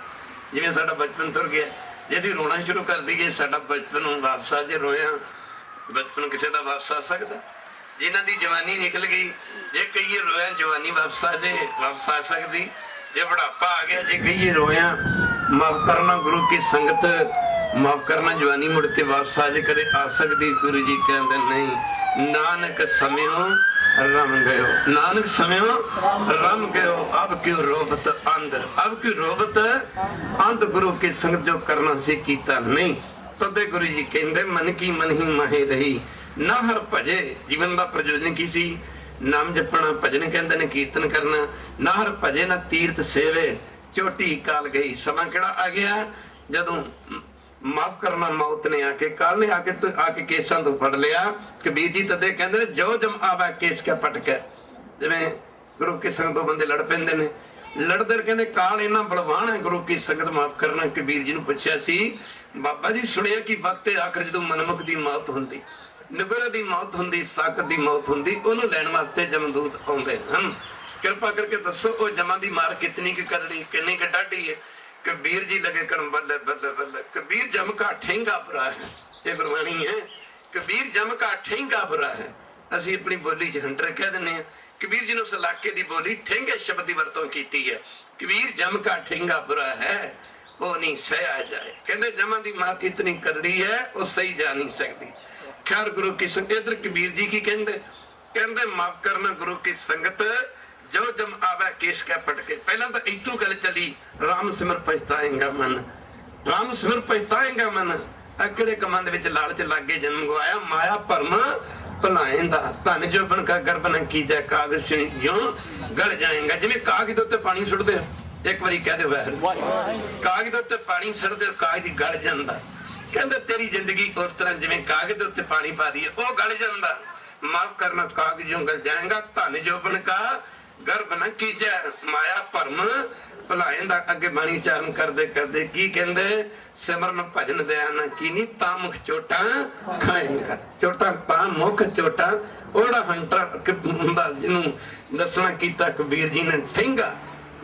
ਜਿਵੇਂ ਸਾਡਾ ਬਚਪਨ ਤੁਰ ਗਿਆ, ਜੇ ਅਸੀਂ ਰੋਣਾ ਸ਼ੁਰੂ ਕਰ ਦਈਏ ਸਾਡਾ ਬਚਪਨ ਨੂੰ ਵਾਪਸ ਆ ਜੇ ਰੋਇਆ, ਬਚਪਨ ਕਿਸੇ ਦਾ ਵਾਪਸ ਆ ਸਕਦਾ? ਜਿਨ੍ਹਾਂ ਦੀ ਜਵਾਨੀ ਨਿਕਲ ਗਈ, ਜੇ ਕਹੀਏ ਰੋਇਆ ਜਵਾਨੀ ਵਾਪਸ ਆ ਜੇ, ਵਾਪਸ ਆ ਸਕਦੀ? ਜੇ ਬੁਢਾਪਾ ਆ ਗਿਆ, ਜੇ ਕਹੀਏ ਰੋਇਆ, ਮਾਫ ਕਰਨਾ ਗੁਰੂ ਕੀ ਸੰਗਤ, ਮਾਫ ਕਰਨਾ ਜਵਾਨੀ ਮੁੜ ਕੇ ਵਾਪਸ ਆ ਜੇ, ਕਦੇ ਆ ਸਕਦੀ? ਗੁਰੂ ਜੀ ਕਹਿੰਦੇ ਨਹੀਂ। ਨਾਨਕ ਸਮਿਓ ਰਮ ਗਇਓ, ਨਾਨਕ ਸਮਿਓ ਰਮ ਗਇਓ, ਅਬ ਕਿਉ ਰੋਬਤ ਅੰਧ, ਅਬ ਕਿਉ ਰੋਬਤ ਅੰਧ। ਗੁਰੂ ਕੀ ਸੰਗਤ ਜੋ ਕਰਨਾ ਸੀ ਕੀਤਾ ਨਹੀਂ। ਤਦੇ ਗੁਰੂ ਜੀ ਕਹਿੰਦੇ ਮਨ ਕੀ ਮਨ ਹੀ ਮਾਹੇ ਰਹੀ, ਨਾ ਹਰ ਭਜੇ। ਜੀਵਨ ਦਾ ਪ੍ਰਯੋਜਨ ਕੀ ਸੀ? ਨਾਮ ਜਪਣਾ, ਭਜਨ ਕਹਿੰਦੇ ਨੇ ਕੀਰਤਨ ਕਰਨਾ। ਨਾ ਹਰ ਭਜੇ ਨਾ ਤੀਰਥ ਸੇਵੇ, ਚੋਟੀ ਕਾਲ ਗਈ। ਸਮਾਂ ਕਿਹੜਾ ਆ ਗਿਆ? ਜਦੋਂ ਮਾਫ ਕਰਨਾ ਮੌਤ ਨੇ ਆ ਕੇ, ਕਾਲ ਨੇ ਆ ਕੇ ਕੇਸਾਂ ਤੋਂ ਫੜ ਲਿਆ। ਕਬੀਰ ਜੀ ਤਦੇ ਕਹਿੰਦੇ ਨੇ ਜੋ ਜਮ ਆਵਾ ਕੇਸ ਕਾ ਪਟਕੈ। ਜਿਵੇਂ ਗੁਰੂ ਕੀ ਸੰਗਤ ਤੋਂ ਬੰਦੇ ਲੜ ਪੈਂਦੇ ਨੇ, ਲੜਦੇ ਕਹਿੰਦੇ ਕਾਲ ਇੰਨਾ ਬਲਵਾਨ ਹੈ। ਗੁਰੂ ਕੀ ਸੰਗਤ ਮਾਫ ਕਰਨਾ। ਕਬੀਰ ਜੀ ਨੂੰ ਪੁੱਛਿਆ ਸੀ, ਬਾਬਾ ਜੀ ਸੁਣਿਆ ਕਿ ਵਕਤ ਆਖਰ ਜਦੋਂ ਮਨਮੁਖ ਦੀ ਮੌਤ ਹੁੰਦੀ, ਨਿਗਰ ਦੀ ਮੌਤ ਹੁੰਦੀ, ਸਾਕਤ ਦੀ ਮੌਤ ਹੁੰਦੀ, ਉਹਨੂੰ ਲੈਣ ਵਾਸਤੇ ਜਮਦੂਤ ਆਉਂਦੇ ਹਨ। ਕਿਰਪਾ ਕਰਕੇ ਦੱਸੋ ਉਹ ਜਮਾਂ ਦੀ ਮਾਰ ਕਿਤਨੀ ਕਿ ਕਰੜੀ, ਕਿੰਨੀ ਕਿ ਡਾਢੀ ਹੈ? ਕਬੀਰ ਜੀ ਲਗੇ ਕਰਨ ਬੱਲੇ ਬੱਲੇ ਬੱਲੇ। ਕਬੀਰ ਜਮ ਕਾ ਠੇਂਗਾ ਬੁਰਾ ਹੈ, ਇਹ ਗੁਰਬਾਣੀ ਹੈ। ਕਬੀਰ ਜਮ ਕਾ ਠੇਂਗਾ ਬੁਰਾ ਹੈ। ਅਸੀਂ ਆਪਣੀ ਬੋਲੀ ਚ ਹੰਟਰ ਕਹਿ ਦਿੰਦੇ ਹਾਂ। ਕਬੀਰ ਜੀ ਨੂੰ ਉਸ ਇਲਾਕੇ ਦੀ ਬੋਲੀ ਠੇਂਗੇ ਸ਼ਬਦ ਦੀ ਵਰਤੋਂ ਕੀਤੀ ਹੈ। ਕਬੀਰ ਜਮ ਕਾ ਠੇਂਗਾ ਬੁਰਾ ਹੈ, ਉਹ ਨਹੀਂ ਸਹਿਆ ਜਾਏ। ਕਹਿੰਦੇ ਜਮਾਂ ਦੀ ਮਾਰ ਇਤਨੀ ਕਰੜੀ ਹੈ, ਉਹ ਸਹੀ ਜਾ ਨਹੀਂ ਸਕਦੀ। ਖੈਰ ਗੁਰੂ ਕੀ ਸੰਗਤ, ਇਧਰ ਕਬੀਰ ਜੀ ਕੀ ਕਹਿੰਦੇ? ਕਹਿੰਦੇ ਮਾਫ ਕਰਨਾ ਗੁਰੂ ਕੀ ਸੰਗਤ, ਜੋ ਜਮ ਆਵੇ ਕੇਸ ਕੈ ਪਟਕੇ। ਪਹਿਲਾਂ ਤਾਂ ਇੱਥੋਂ ਗੱਲ ਚੱਲੀ, ਰਾਮ ਸਿਮਰ ਪਛਤਾਏਗਾ ਮਨ, ਰਾਮ ਸਿਮਰ ਪਛਤਾਏਗਾ ਮਨ। ਕਿਹੜੇ ਕੰਮਾਂ ਦੇ ਵਿੱਚ ਲਾਲਚ ਲੱਗੇ ਜਨਮ ਗਵਾਇਆ, ਮਾਇਆ ਭਰਮ ਭੁਲਾਏਂਦਾ। ਧਨ ਜੋ ਬਣ ਕਾ ਗਰਭ ਨਾ ਕੀਜੈ, ਕਾਗਜ਼ ਜਿਉਂ ਗਲ ਜਾਏਗਾ। ਜਿਵੇਂ ਕਾਗਜ਼ ਦੇ ਉੱਤੇ ਪਾਣੀ ਸੁੱਟਦੇ, ਇੱਕ ਵਾਰੀ ਕਹਿ ਦਿਓ ਵਾਹਿਗੁਰੂ, ਕਾਗਜ਼ ਦੇ ਉੱਤੇ ਪਾਣੀ ਸੁੱਟਦੇ ਕਾਗਜ਼ ਗਲ ਜਾਂਦਾ। ਕਹਿੰਦੇ ਤੇਰੀ ਜ਼ਿੰਦਗੀ ਉਸ ਤਰ੍ਹਾਂ ਜਿਵੇਂ ਕਾਗਜ਼ ਦੇ ਉੱਤੇ ਪਾਣੀ ਪਾ ਦਈਏ ਉਹ ਗਲ ਜਾਂਦਾ। ਮਾਫ ਕਰਨਾ ਕਾਗਜ਼ ਜਿਉਂ ਗਲ ਜਾਏਗਾ। ਧਨ ਜੋ ਬਣ ਕਾ ਗਰਭ ਨਾ ਕੀਜੈ, ਮਾਇਆ ਭਰਮ ਭੁਲਾਏਂਦਾ। ਅੱਗੇ ਬਾਣੀ ਉਚਾਰਨ ਕਰਦੇ ਕਰਦੇ ਕੀ ਕਹਿੰਦੇ? ਸਿਮਰਨ ਭਜਨ ਦਇਆ ਨਾ ਕੀਨੀ, ਤਾਂ ਮੁਖ ਚੋਟਾਂ ਖਾਏਗਾ। ਚੋਟਾਂ ਤਾਂ ਮੁਖ ਚੋਟਾਂ। ਉਹੜਾ ਹੰਟਰ ਹੁੰਦਾ ਜਿਹਨੂੰ ਦੱਸਣਾ ਕੀਤਾ ਕਬੀਰ ਜੀ ਨੇ ਠੇਂਗਾ।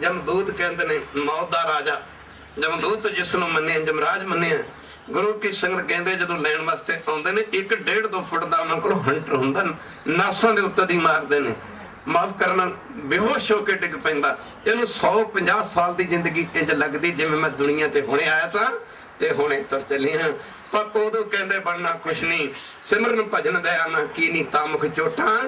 ਜਮਦੂਤ ਕਹਿੰਦੇ ਨੇ ਮੌਤ ਦਾ ਰਾਜਾ, ਜਮਦੂਤ ਜਿਸ ਨੂੰ ਮੰਨਿਆ ਜਮਰਾਜ ਮੰਨਿਆ। ਗੁਰੂ ਕੀ ਸੰਗਤ ਕਹਿੰਦੇ ਜਦੋਂ ਲੈਣ ਵਾਸਤੇ ਆਉਂਦੇ ਨੇ 1.5-2 ਫੁੱਟ ਦਾ ਉਹਨਾਂ ਕੋਲ ਹੰਟਰ ਹੁੰਦਾ, ਨਾਸਾਂ ਦੇ ਉੱਤੇ ਦੀ ਮਾਰਦੇ ਨੇ। ਮਾਫ ਕਰਨਾ ਬੇਹੋਸ਼ ਹੋ ਕੇ ਡਿੱਗ ਪੈਂਦਾ। ਇਹਨੂੰ 150 ਸਾਲ ਦੀ ਜ਼ਿੰਦਗੀ ਇੰਜ ਲੱਗਦੀ ਜਿਵੇਂ ਮੈਂ ਦੁਨੀਆ ਤੇ ਹੁਣੇ ਆਇਆ ਸਾਂ ਤੇ ਹੁਣੇ ਤੁਰ ਚੱਲੀ ਹਾਂ। ਪਰ ਉਦੋਂ ਕਹਿੰਦੇ ਬਣਨਾ ਕੁਛ ਨਹੀਂ। ਸਿਮਰਨ ਭਜਨ ਦਇਆ ਨਾ ਕੀਨੀ, ਤਾਂ ਮੁਖ ਚੋਟਾਂ,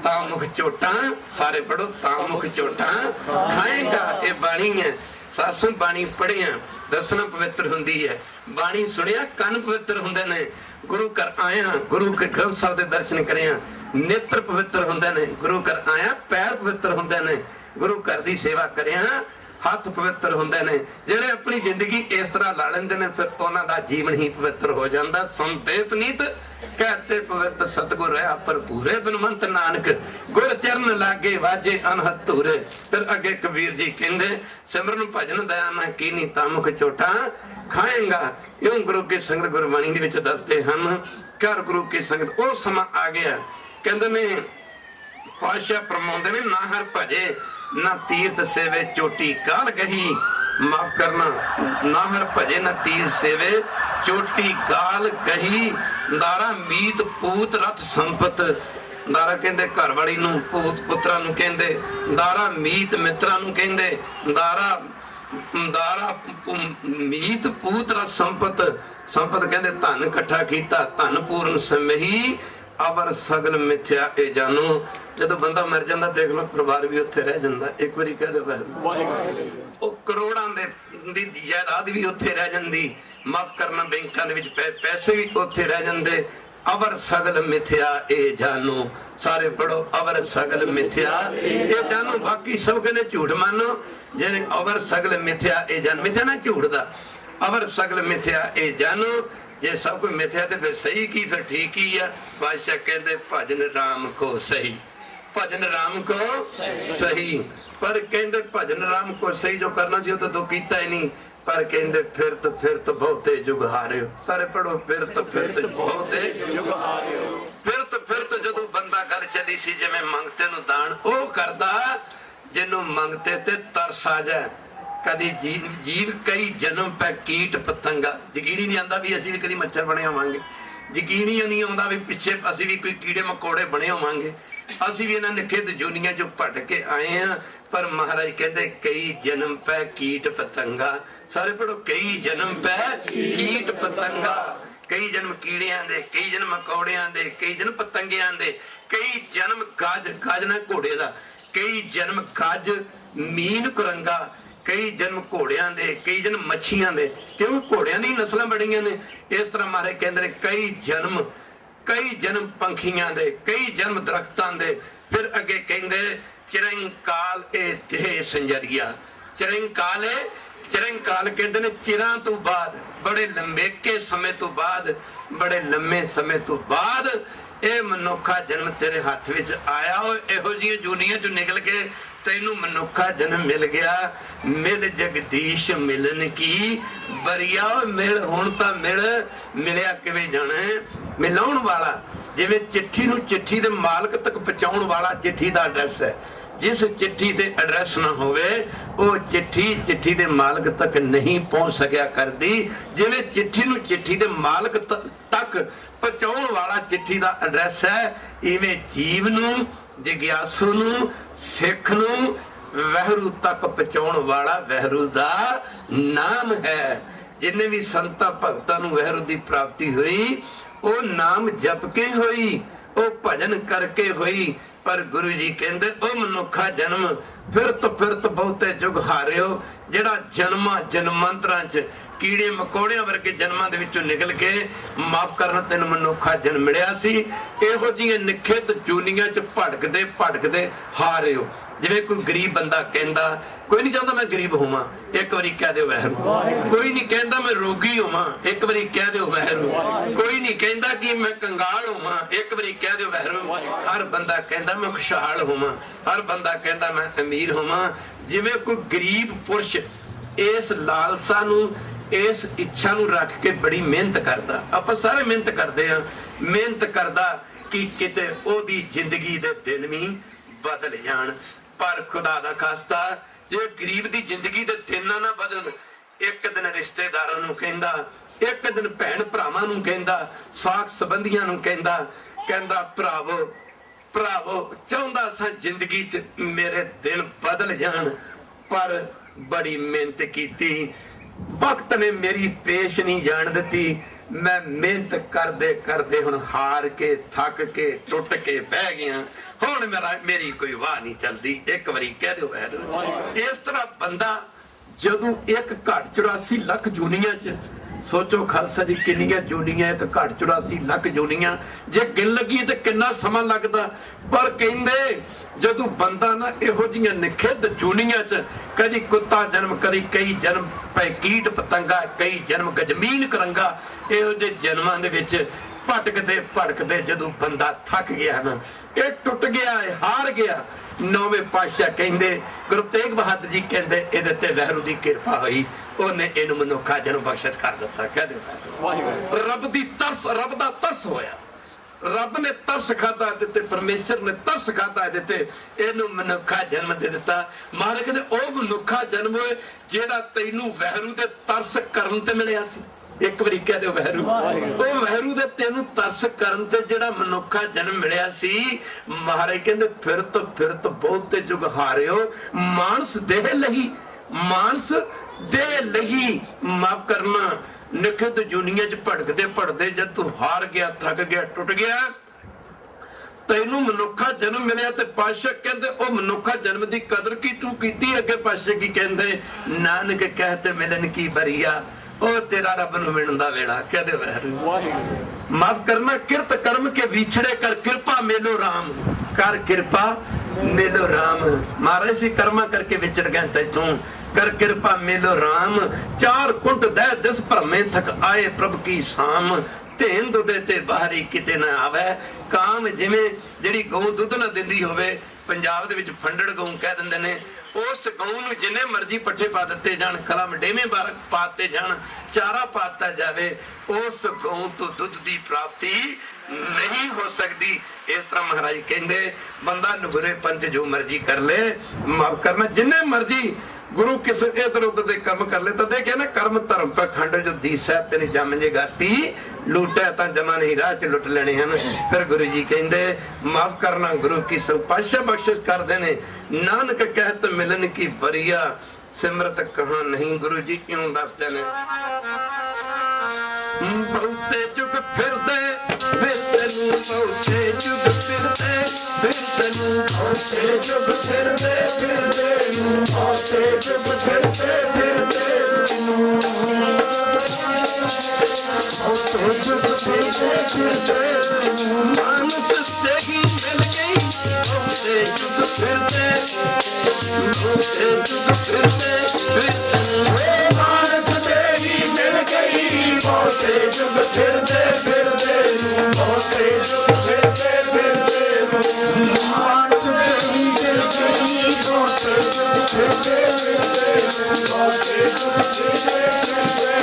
ਤਾਂ ਮੁਖ ਚੋਟਾਂ। ਸਾਰੇ ਪੜੋ, ਤਾਂ ਮੁਖ ਚੋਟਾਂ ਖਾਏਗਾ। ਇਹ ਬਾਣੀ ਹੈ। ਸਾਸਨ ਬਾਣੀ ਪੜ੍ਹਿਆ, ਦਸਣਾ ਪਵਿੱਤਰ ਹੁੰਦੀ ਹੈ। ਬਾਣੀ ਸੁਣਿਆ, ਕੰਨ ਪਵਿੱਤਰ ਹੁੰਦੇ ਨੇ। ਗੁਰੂ ਘਰ ਆਇਆ, ਗੁਰੂ ਕੇ ਗ੍ਰੰਥ ਸਾਹਿਬ ਦੇ ਦਰਸ਼ਨ ਕਰਿਆ, ਨੇਤਰ ਪਵਿੱਤਰ ਹੁੰਦੇ ਨੇ। ਗੁਰੂ ਘਰ ਆਇਆ, ਪੈਰ ਪਵਿੱਤਰ ਹੁੰਦੇ ਨੇ। ਗੁਰੂ ਘਰ ਦੀ ਸੇਵਾ ਕਰਿਆ, ਹੱਥ ਪਵਿੱਤਰ ਹੁੰਦੇ ਨੇ। ਜਿਹੜੇ ਆਪਣੀ ਜ਼ਿੰਦਗੀ ਇਸ ਤਰ੍ਹਾਂ ਲਾ ਲੈਂਦੇ ਨੇ ਫਿਰ ਉਹਨਾਂ ਦਾ ਜੀਵਨ ਹੀ ਪਵਿੱਤਰ ਹੋ ਜਾਂਦਾ। ਸੁਣਤੇ ਪਨੀਤ ਕਹਤੇ ਪਵਿੱਤਰ ਸਤਿਗੁਰ ਰਹਾ ਭਰਪੂਰੇ, ਬਿਨਵੰਤ ਨਾਨਕ ਗੁਰ ਚਰਨ ਲਾਗੇ ਵਾਜੇ ਅਨਹਦ ਧੂਰੇ। ਫਿਰ ਅੱਗੇ ਕਬੀਰ ਜੀ ਕਹਿੰਦੇ ਸਿਮਰਨ ਭਜਨ ਦਇਆ ਨਾ ਕੀਨੀ, ਤਾਂ ਮੁਖ ਚੋਟਾਂ ਖਾਏਗਾ। ਇਉਂ ਗੁਰੂ ਕੀ ਸੰਗਤ ਗੁਰਬਾਣੀ ਦੇ ਵਿੱਚ ਦੱਸਦੇ ਹਨ। ਘਰ ਗੁਰੂ ਕੀ ਸੰਗਤ ਉਹ ਸਮਾਂ ਆ ਗਿਆ। ਕਹਿੰਦੇ ਨੇ ਪਾਤਸ਼ਾਹ ਫਰਮਾਉਂਦੇ ਨੇ ਨਾ ਹਰ ਭਜੇ ਨਾ ਤੀਰਥ ਸੇਵੇ, ਚੋਟੀ ਕਾਲ ਗਹੀ। ਮਾਫ ਕਰਨਾ ਨਾ ਹਰ ਭਜੇ ਨਾ ਤੀਰਥ ਸੇਵੇ, ਚੋਟੀ ਕਾਲ ਗਹੀ। ਦਾਰਾ ਮੀਤ ਪੂਤ ਰਥ ਸੰਪਤ। ਦਾਰਾ ਕਹਿੰਦੇ ਘਰ ਵਾਲੀ ਨੂੰ, ਪੂਤ ਪੁੱਤਰਾਂ ਨੂੰ ਕਹਿੰਦੇ, ਦਾਰਾ ਮੀਤ ਮਿੱਤਰਾਂ ਨੂੰ ਕਹਿੰਦੇ, ਦਾਰਾ ਦਾਰਾ ਮੀਤ ਪੂਤਰਾ ਸੰਪਤ ਸੰਪਤ ਕਹਿੰਦੇ ਧਨ ਇਕੱਠਾ ਕੀਤਾ ਧਨ ਪੂਰਨ ਸਮਹੀ ਅਵਰ ਸਗਲ ਮਿਥਿਆ ਇਹ ਜਾਨੋ। ਜਦੋਂ ਬੰਦਾ ਮਰ ਜਾਂਦਾ ਦੇਖ ਲਓ ਪਰਿਵਾਰ ਵੀ ਉੱਥੇ ਰਹਿ ਜਾਂਦਾ। ਇੱਕ ਵਾਰੀ ਕਹਿ ਦਿਓ ਵਾਹਿਗੁਰੂ। ਉਹ ਕਰੋੜਾਂ ਦੀ ਜਾਇਦਾਦ ਵੀ ਉੱਥੇ ਰਹਿ ਜਾਂਦੀ, ਮਾਫ ਕਰਨਾ ਬੈਂਕਾਂ ਦੇ ਵਿੱਚ ਪੈਸੇ ਵੀ ਉੱਥੇ ਰਹਿ ਜਾਂਦੇ। ਅਵਰ ਸਗਲ ਮਿਥਿਆ ਇਹ ਜਾਨੋ। ਸਾਰੇ ਪੜੋ ਅਵਰ ਸਗਲ ਮਿਥਿਆ ਇਹ ਜਾਨੋ। ਬਾਕੀ ਸਭ ਕਹਿੰਦੇ ਝੂਠ ਮੰਨੋ। ਜੇ ਅਵਰ ਸਗਲ ਮਿਥਿਆ ਇਹ ਜਾਨ, ਮਿਥਿਆ ਨਾ ਝੂਠ ਦਾ, ਅਵਰ ਸਗਲ ਮਿਥਿਆ ਇਹ ਜਾਨੋ। ਜੇ ਸਭ ਕੁਝ ਮਿਥਿਆ ਤੇ ਫਿਰ ਸਹੀ ਕੀ, ਫਿਰ ਠੀਕ ਹੀ ਆ। ਬਾਦਸ਼ਾਹ ਕਹਿੰਦੇ ਭਜਨ ਰਾਮ ਕੋ ਸਹੀ, ਭਜਨ ਰਾਮ ਕੋ ਸਹੀ। ਪਰ ਕਹਿੰਦੇ ਭਜਨ ਰਾਮ ਕੋ ਸਹੀ ਜੋ ਕਰਨਾ ਸੀ ਉਹ ਤਾਂ ਕੀਤਾ ਹੀ ਨਹੀਂ। ਪਰ ਕਹਿੰਦੇ ਫਿਰਤ ਬਹੁਤੇ ਜੁਗ ਹਾਰਿਓ। ਸਾਰੇ ਪੜੋ ਫਿਰਤ ਬਹੁਤੇ ਜੁਗ ਹਾਰਿਓ। ਫਿਰਤ ਜਦੋਂ ਬੰਦਾ ਗੱਲ ਚੱਲੀ ਸੀ ਜਿਵੇਂ ਮੰਗਤੇ ਨੂੰ ਦਾਨ ਉਹ ਕਰਦਾ ਜਿਹਨੂੰ ਮੰਗਤੇ ਤੇ ਤਰਸ ਆ ਜਾਏ। ਕਦੀ ਜੀਵ ਕਈ ਜਨਮ ਪੈ ਕੀਟ ਪਤੰਗਾ। ਯਕੀਨ ਹੀ ਨਹੀਂ ਆਉਂਦਾ ਵੀ ਅਸੀਂ ਵੀ ਕਦੀ ਮੱਛਰ ਬਣੇ ਹੋਵਾਂਗੇ। ਯਕੀਨ ਹੀ ਨਹੀਂ ਆਉਂਦਾ ਵੀ ਪਿੱਛੇ ਅਸੀਂ ਵੀ ਕੋਈ ਕੀੜੇ ਮਕੌੜੇ ਬਣੇ ਹੋਵਾਂਗੇ। ਅਸੀਂ ਵੀ ਇਹਨਾਂ ਨਿਖੇਧ ਜੂਨੀਆਂ ਚੋਂ ਭੱਟ ਕੇ ਆਏ ਹਾਂ। ਪਰ ਮਹਾਰਾਜ ਕਹਿੰਦੇ ਕਈ ਜਨਮ ਪੈ ਕੀਟ ਪਤੰਗਾ। ਸਾਰੇ ਪੜੋ ਕਈ ਜਨਮ ਪੈ ਕੀਟ ਪਤੰਗਾ। ਕਈ ਜਨਮ ਕੀੜਿਆਂ ਦੇ, ਕਈ ਜਨਮ ਮਕੌੜਿਆਂ ਦੇ, ਕਈ ਜਨਮ ਪਤੰਗਿਆਂ ਦੇ, ਕਈ ਜਨਮ ਗਜ ਨਾ ਘੋੜੇ ਦਾ, ਕਈ ਜਨਮ ਗਜ ਮੀਨ ਕੁਰੰਗਾ, ਕਈ ਜਨਮ ਘੋੜਿਆਂ ਦੇ, ਕਈ ਜਨਮ ਮੱਛੀਆਂ ਦੇ। ਕਿਉਂ ਘੋੜਿਆਂ ਦੀ ਨਸਲਾਂ ਬੜੀਆਂ ਨੇ। ਇਸ ਤਰ੍ਹਾਂ ਮਹਾਰਾਜ ਕਹਿੰਦੇ ਨੇ ਕਈ ਜਨਮ ਪੰਖੀਆਂ ਦੇ, ਕਈ ਜਨਮ ਦਰਖਤਾਂ ਦੇ। ਫਿਰ ਅੱਗੇ ਕਹਿੰਦੇ ਚਿਰੰਕਾਲ ਇਹ ਤੇ ਸੰਜਰੀਆ। ਚਿਰੰਕਾਲ ਕਹਿੰਦੇ ਨੇ ਚਿਰਾਂ ਤੋਂ ਬਾਅਦ, ਬੜੇ ਲੰਬੇਕੇ ਸਮੇਂ ਤੋਂ ਬਾਅਦ, ਬੜੇ ਲੰਮੇ ਸਮੇਂ ਤੋਂ ਬਾਅਦ ਇਹ ਮਨੁੱਖਾ ਜਨਮ ਤੇਰੇ ਹੱਥ ਵਿੱਚ ਆਇਆ। ਇਹੋ ਜਿਹੀਆਂ ਜੂਨੀਆਂ ਚੋਂ ਨਿਕਲ ਕੇ ਤੈਨੂੰ ਮਨੁੱਖਾ ਜਨਮ ਮਿਲ ਗਿਆ। ਮਿਲ ਜਗਦੀਸ਼ ਮਿਲਨ ਕੀ ਬਰੀਆ। ਮਿਲ ਹੁਣ ਤਾਂ ਮਿਲਿਆ ਕਿਵੇਂ ਜਾਣਾ। ਮਿਲਾਉਣ ਵਾਲਾ ਜਿਵੇਂ ਚਿੱਠੀ ਨੂੰ ਚਿੱਠੀ ਦੇ ਮਾਲਕ ਤੱਕ ਪਹੁੰਚਾਉਣ ਵਾਲਾ ਚਿੱਠੀ ਦਾ ਐਡਰੈਸ ਹੈ। ਜਿਸ ਚਿੱਠੀ ਤੇ ਐਡਰੈਸ ਨਾ ਹੋਵੇ ਉਹ ਚਿੱਠੀ ਦੇ ਮਾਲਕ ਤੱਕ ਨਹੀਂ ਪਹੁੰਚ ਸਕਿਆ ਕਰਦੀ। ਜਿਵੇਂ ਚਿੱਠੀ ਨੂੰ ਚਿੱਠੀ ਦੇ ਮਾਲਕ ਤੱਕ ਪਹੁੰਚਾਉਣ ਵਾਲਾ ਚਿੱਠੀ ਦਾ ਐਡਰੈਸ ਹੈ, ਇਵੇਂ ਜੀਵ ਨੂੰ, ਜਿਗਿਆਸੂ ਨੂੰ, ਸਿੱਖ ਨੂੰ ਵਹਿਰੂ ਤੱਕ ਪਹੁੰਚਾਉਣ ਵਾਲਾ ਵਹਿਰੂ ਦਾ ਨਾਮ ਹੈ। ਜਿੰਨੇ ਵੀ ਸੰਤਾਂ ਭਗਤਾਂ ਨੂੰ ਵਹਿਰੂ ਦੀ ਪ੍ਰਾਪਤੀ ਹੋਈ ਉਹ ਨਾਮ ਜਪ ਕੇ ਹੋਈ, ਉਹ ਭਜਨ ਕਰਕੇ ਹੋਈ। ਪਰ ਗੁਰੂ ਜੀ ਕਹਿੰਦੇ ਉਹ ਮਨੁੱਖਾ ਜਨਮ ਫਿਰਤ ਬਹੁਤੇ ਜੁਗ ਹਾਰਿਓ। ਜਿਹੜਾ ਜਨਮਾਂਤਰਾਂ ਚ ਕੀੜੇ ਮਕੌੜਿਆਂ ਵਰਗੇ ਜਨਮਾਂ ਦੇ ਵਿੱਚੋਂ ਨਿਕਲ ਕੇ ਮਾਫ ਕਰਨ ਤੈਨੂੰ ਮਨੁੱਖਾ ਜਨਮ ਮਿਲਿਆ ਸੀ। ਇਹੋ ਜਿਹੀਆਂ ਨਿਖੇਧ ਜੂਨੀਆਂ ਚ ਭਟਕਦੇ ਹਾਰਿਓ। ਜਿਵੇਂ ਕੋਈ ਗਰੀਬ ਬੰਦਾ ਕਹਿੰਦਾ, ਕੋਈ ਨਹੀਂ ਚਾਹੁੰਦਾ ਮੈਂ ਗਰੀਬ ਹੋਵਾਂ, ਇੱਕ ਵਾਰੀ ਕਹਿ ਦਿਓ ਵਾਹਿਗੁਰੂ। ਕੋਈ ਨਹੀਂ ਕਹਿੰਦਾ ਮੈਂ ਰੋਗੀ ਹੋਵਾਂ, ਇੱਕ ਵਾਰੀ ਕਹਿ ਦਿਓ ਵਾਹਿਗੁਰੂ। ਕੋਈ ਨਹੀਂ ਕਹਿੰਦਾ ਕਿ ਮੈਂ ਕੰਗਾਲ ਹੋਵਾਂ, ਇੱਕ ਵਾਰੀ ਕਹਿ ਦਿਓ ਵਾਹਿਗੁਰੂ। ਹਰ ਬੰਦਾ ਕਹਿੰਦਾ ਮੈਂ ਖੁਸ਼ਹਾਲ ਹੋਵਾਂ, ਹਰ ਬੰਦਾ ਕਹਿੰਦਾ ਮੈਂ ਅਮੀਰ ਹੋਵਾਂ। ਜਿਵੇਂ ਕੋਈ ਗਰੀਬ ਪੁਰਸ਼ ਇਸ ਲਾਲਸਾ ਨੂੰ, ਇਸ ਇੱਛਾ ਨੂੰ ਰੱਖ ਕੇ ਬੜੀ ਮਿਹਨਤ ਕਰਦਾ। ਆਪਾਂ ਸਾਰੇ ਮਿਹਨਤ ਕਰਦੇ ਹਾਂ। ਮਿਹਨਤ ਕਰਦਾ ਕਿ ਕਿਤੇ ਉਹਦੀ ਜ਼ਿੰਦਗੀ ਦੇ ਦਿਨ ਵੀ ਬਦਲ ਜਾਣ। ਪਰ ਖੁਦਾ ਦਾ ਖਾਸਤਾ ਜੇ ਗਰੀਬ ਦੀ ਜ਼ਿੰਦਗੀ ਦੇ ਦਿਨ ਨਾ ਬਦਲਣ, ਇੱਕ ਦਿਨ ਰਿਸ਼ਤੇਦਾਰਾਂ ਨੂੰ ਕਹਿੰਦਾ, ਇੱਕ ਦਿਨ ਭੈਣ ਭਰਾਵਾਂ ਨੂੰ ਕਹਿੰਦਾ, ਸਾਕ ਸੰਬੰਧੀਆਂ ਨੂੰ ਕਹਿੰਦਾ ਭਰਾਵੋ ਚਾਹੁੰਦਾ ਸਾਂ ਜ਼ਿੰਦਗੀ 'ਚ ਮੇਰੇ ਦਿਨ ਬਦਲ ਜਾਣ, ਪਰ ਬੜੀ ਮਿਹਨਤ ਕੀਤੀ, ਵਕਤ ਨੇ ਮੇਰੀ ਪੇਸ਼ ਨਹੀਂ ਜਾਣ ਦਿੱਤੀ। ਮੈਂ ਮਿਹਨਤ ਕਰਦੇ ਹੁਣ ਹਾਰ ਕੇ, ਥੱਕ ਕੇ, ਟੁੱਟ ਕੇ ਬਹਿ ਗਿਆ। ਹੁਣ ਮੇਰੀ ਕੋਈ ਵਾਹ ਨਹੀਂ ਚੱਲਦੀ, ਇੱਕ ਵਾਰੀ ਕਹਿ ਦਿਓ ਵਾਹਿਗੁਰੂ। ਇਸ ਤਰ੍ਹਾਂ ਬੰਦਾ ਜਦੋਂ ਇੱਕ ਘੱਟ 84 ਲੱਖ ਜੂਨੀਆਂ ਚ, ਸੋਚੋ ਖਾਲਸਾ ਜੀ ਕਿੰਨੀਆਂ ਜੂਨੀਆਂ, ਇੱਕ ਘੱਟ 84 ਲੱਖ ਜੂਨੀਆਂ ਜੇ ਗਿਣ ਲੱਗੀ ਤੇ ਕਿੰਨਾ ਸਮਾਂ ਲੱਗਦਾ। ਪਰ ਕਹਿੰਦੇ ਜਦੋਂ ਬੰਦਾ ਨਾ ਇਹੋ ਜਿਹੀਆਂ ਨਿਖੇਧ ਜੂਨੀਆਂ ਚ, ਕਦੀ ਕੁੱਤਾ ਜਨਮ, ਕਈ ਜਨਮ ਪੈ ਕੀਟ ਪਤੰਗਾ, ਕਈ ਜਨਮ ਗਜਮੀਨ ਕਰੰਗਾ, ਇਹੋ ਜਿਹੇ ਜਨਮਾਂ ਦੇ ਵਿੱਚ ਭਟਕਦੇ ਜਦੋਂ ਬੰਦਾ ਥੱਕ ਗਿਆ ਨਾ, ਇਹ ਟੁੱਟ ਗਿਆ, ਹਾਰ ਗਿਆ। ਨੌਵੇਂ ਪਾਤਸ਼ਾਹ ਕਹਿੰਦੇ, ਗੁਰੂ ਤੇਗ ਬਹਾਦਰ ਜੀ ਕਹਿੰਦੇ ਇਹਦੇ ਤੇ ਵਾਹਿਗੁਰੂ ਦੀ ਕਿਰਪਾ ਹੋਈ, ਉਹਨੇ ਇਹਨੂੰ ਮਨੁੱਖਾ ਜਨਮ ਬਖਸ਼ਿਸ਼ ਕਰ ਦਿੱਤਾ। ਕਹਿ ਦਿਓ ਰੱਬ ਦਾ ਤਰਸ ਹੋਇਆ। ਰੱਬ ਨੇ ਤਰਸ ਖਾਦਾ ਇਹਦੇ ਤੇ, ਪਰਮੇਸ਼ਰ ਨੇ ਤਰਸ ਖਾਦਾ ਇਹਦੇ ਤੇ, ਇਹਨੂੰ ਮਨੁੱਖਾ ਜਨਮ ਦੇ ਦਿੱਤਾ। ਮਹਾਰਾਜ ਕਹਿੰਦੇ ਉਹ ਮਨੁੱਖਾ ਜਨਮ ਹੋਏ ਜਿਹੜਾ ਤੈਨੂੰ ਵਾਹਿਗੁਰੂ ਦੇ ਤਰਸ ਕਰਨ ਤੇ ਮਿਲਿਆ ਸੀ। ਇੱਕ ਵਾਰੀ ਕਹਿ ਦਿਓ ਵਾਹਿਗੁਰੂ। ਉਹ ਵਾਹਿਗੁਰੂ ਦੇ ਤੈਨੂੰ ਤਰਸ ਕਰਨ ਤੇ ਜਿਹੜਾ ਮਨੁੱਖਾ ਜਨਮ ਮਿਲਿਆ ਸੀ। ਮਹਾਰਾਜ ਕਹਿੰਦੇ ਫਿਰਤ ਬਹੁਤੇ ਜੁਗ ਹਾਰਿਓ। ਮਾਨਸ ਦੇਹ ਲਈ, ਮਾਨਸ दे लही माफ करना निखित दुनिया च भड़कदे भड़कदे जब तू हार गया, थक गया, टुट गया, तैनू मनुखा जन्म मिलिया ते पातशाह कहंदे ओ मनुखा जन्म दी कदर की तू कीती। अगे पातशाह की कहंदे नानक कहते मिलन की बरिया, ओ तेरा रब नू मिलण दा वेला। कहदे वाहिगुरू माफ करना किरत कर्म के विछड़े कर कृपा मेलो राम, कर कृपा मेलो राम। महाराज सी कर्मा करके विछड़ गए तैथों, कर कृपा मेलो राम। चार कुंट दह दिस भरमे थक आए प्रभ की शाम, धेन दुधे ते बाहरी किते ना आवे। काम जिवें ਜਿਹੜੀ ਗਊ ਦੁੱਧ ਨਾ ਦਿੰਦੀ ਹੋਵੇ, ਪੰਜਾਬ ਦੇ ਵਿੱਚ ਫੰਡੜ ਗਊ ਕਹਿ ਦਿੰਦੇ ਨੇ, ਉਸ ਗਊ ਨੂੰ ਜਿੰਨੇ ਮਰਜ਼ੀ ਪੱਠੇ ਪਾ ਦਿੱਤੇ ਜਾਣ, ਕਲਮ ਡੇਵੇਂ ਬਾਰ ਪਾਤੇ ਜਾਣ, ਚਾਰਾ ਪਾਤਾ ਜਾਵੇ, ਉਸ ਗਊ ਤੋਂ ਦੁੱਧ ਦੀ ਪ੍ਰਾਪਤੀ नहीं हो सकती। इस तरह महाराज कहते बंदा नगुरे पंच जो मर्जी कर ले, माफ करना जिन्ने मर्जी गुरु किस इधर उधर दे कर्म कर ले। तदे क्या ना कर्म धर्म पर खंड जो दीसा तेरी जम जे गाती लूटा ता जमा नहीं राह च लुट लेने हैं। फिर गुरु जी कहते माफ करना गुरु की पातशाह बख्शिश कर देने, नानक कहत मिलन की बरिया, सिमरत कहां नहीं गुरु जी क्यों दस देने। बहुते जुग फिरदे फिर तैनू, बहुते जुग फिरदे फिर तैनू, बहुते जुग फिरदे फिर तैनू, बहुते जुग फिरदे फिर तैनू, बहुते जुग फिरदे फिर तैनू, मानुष से ही मिल गई। बहुते जुग फिरदे, बहुते जुग फिरदे फिर तैनू, मानुष से ही मिल गई। बहुते जुग फिरदे फिरदे, बहुते जुग फिरदे फिरदे, मानुष से ही मिल गई। बहुते जुग फिरदे फिरदे, बहुते जुग फिरदे फिरदे,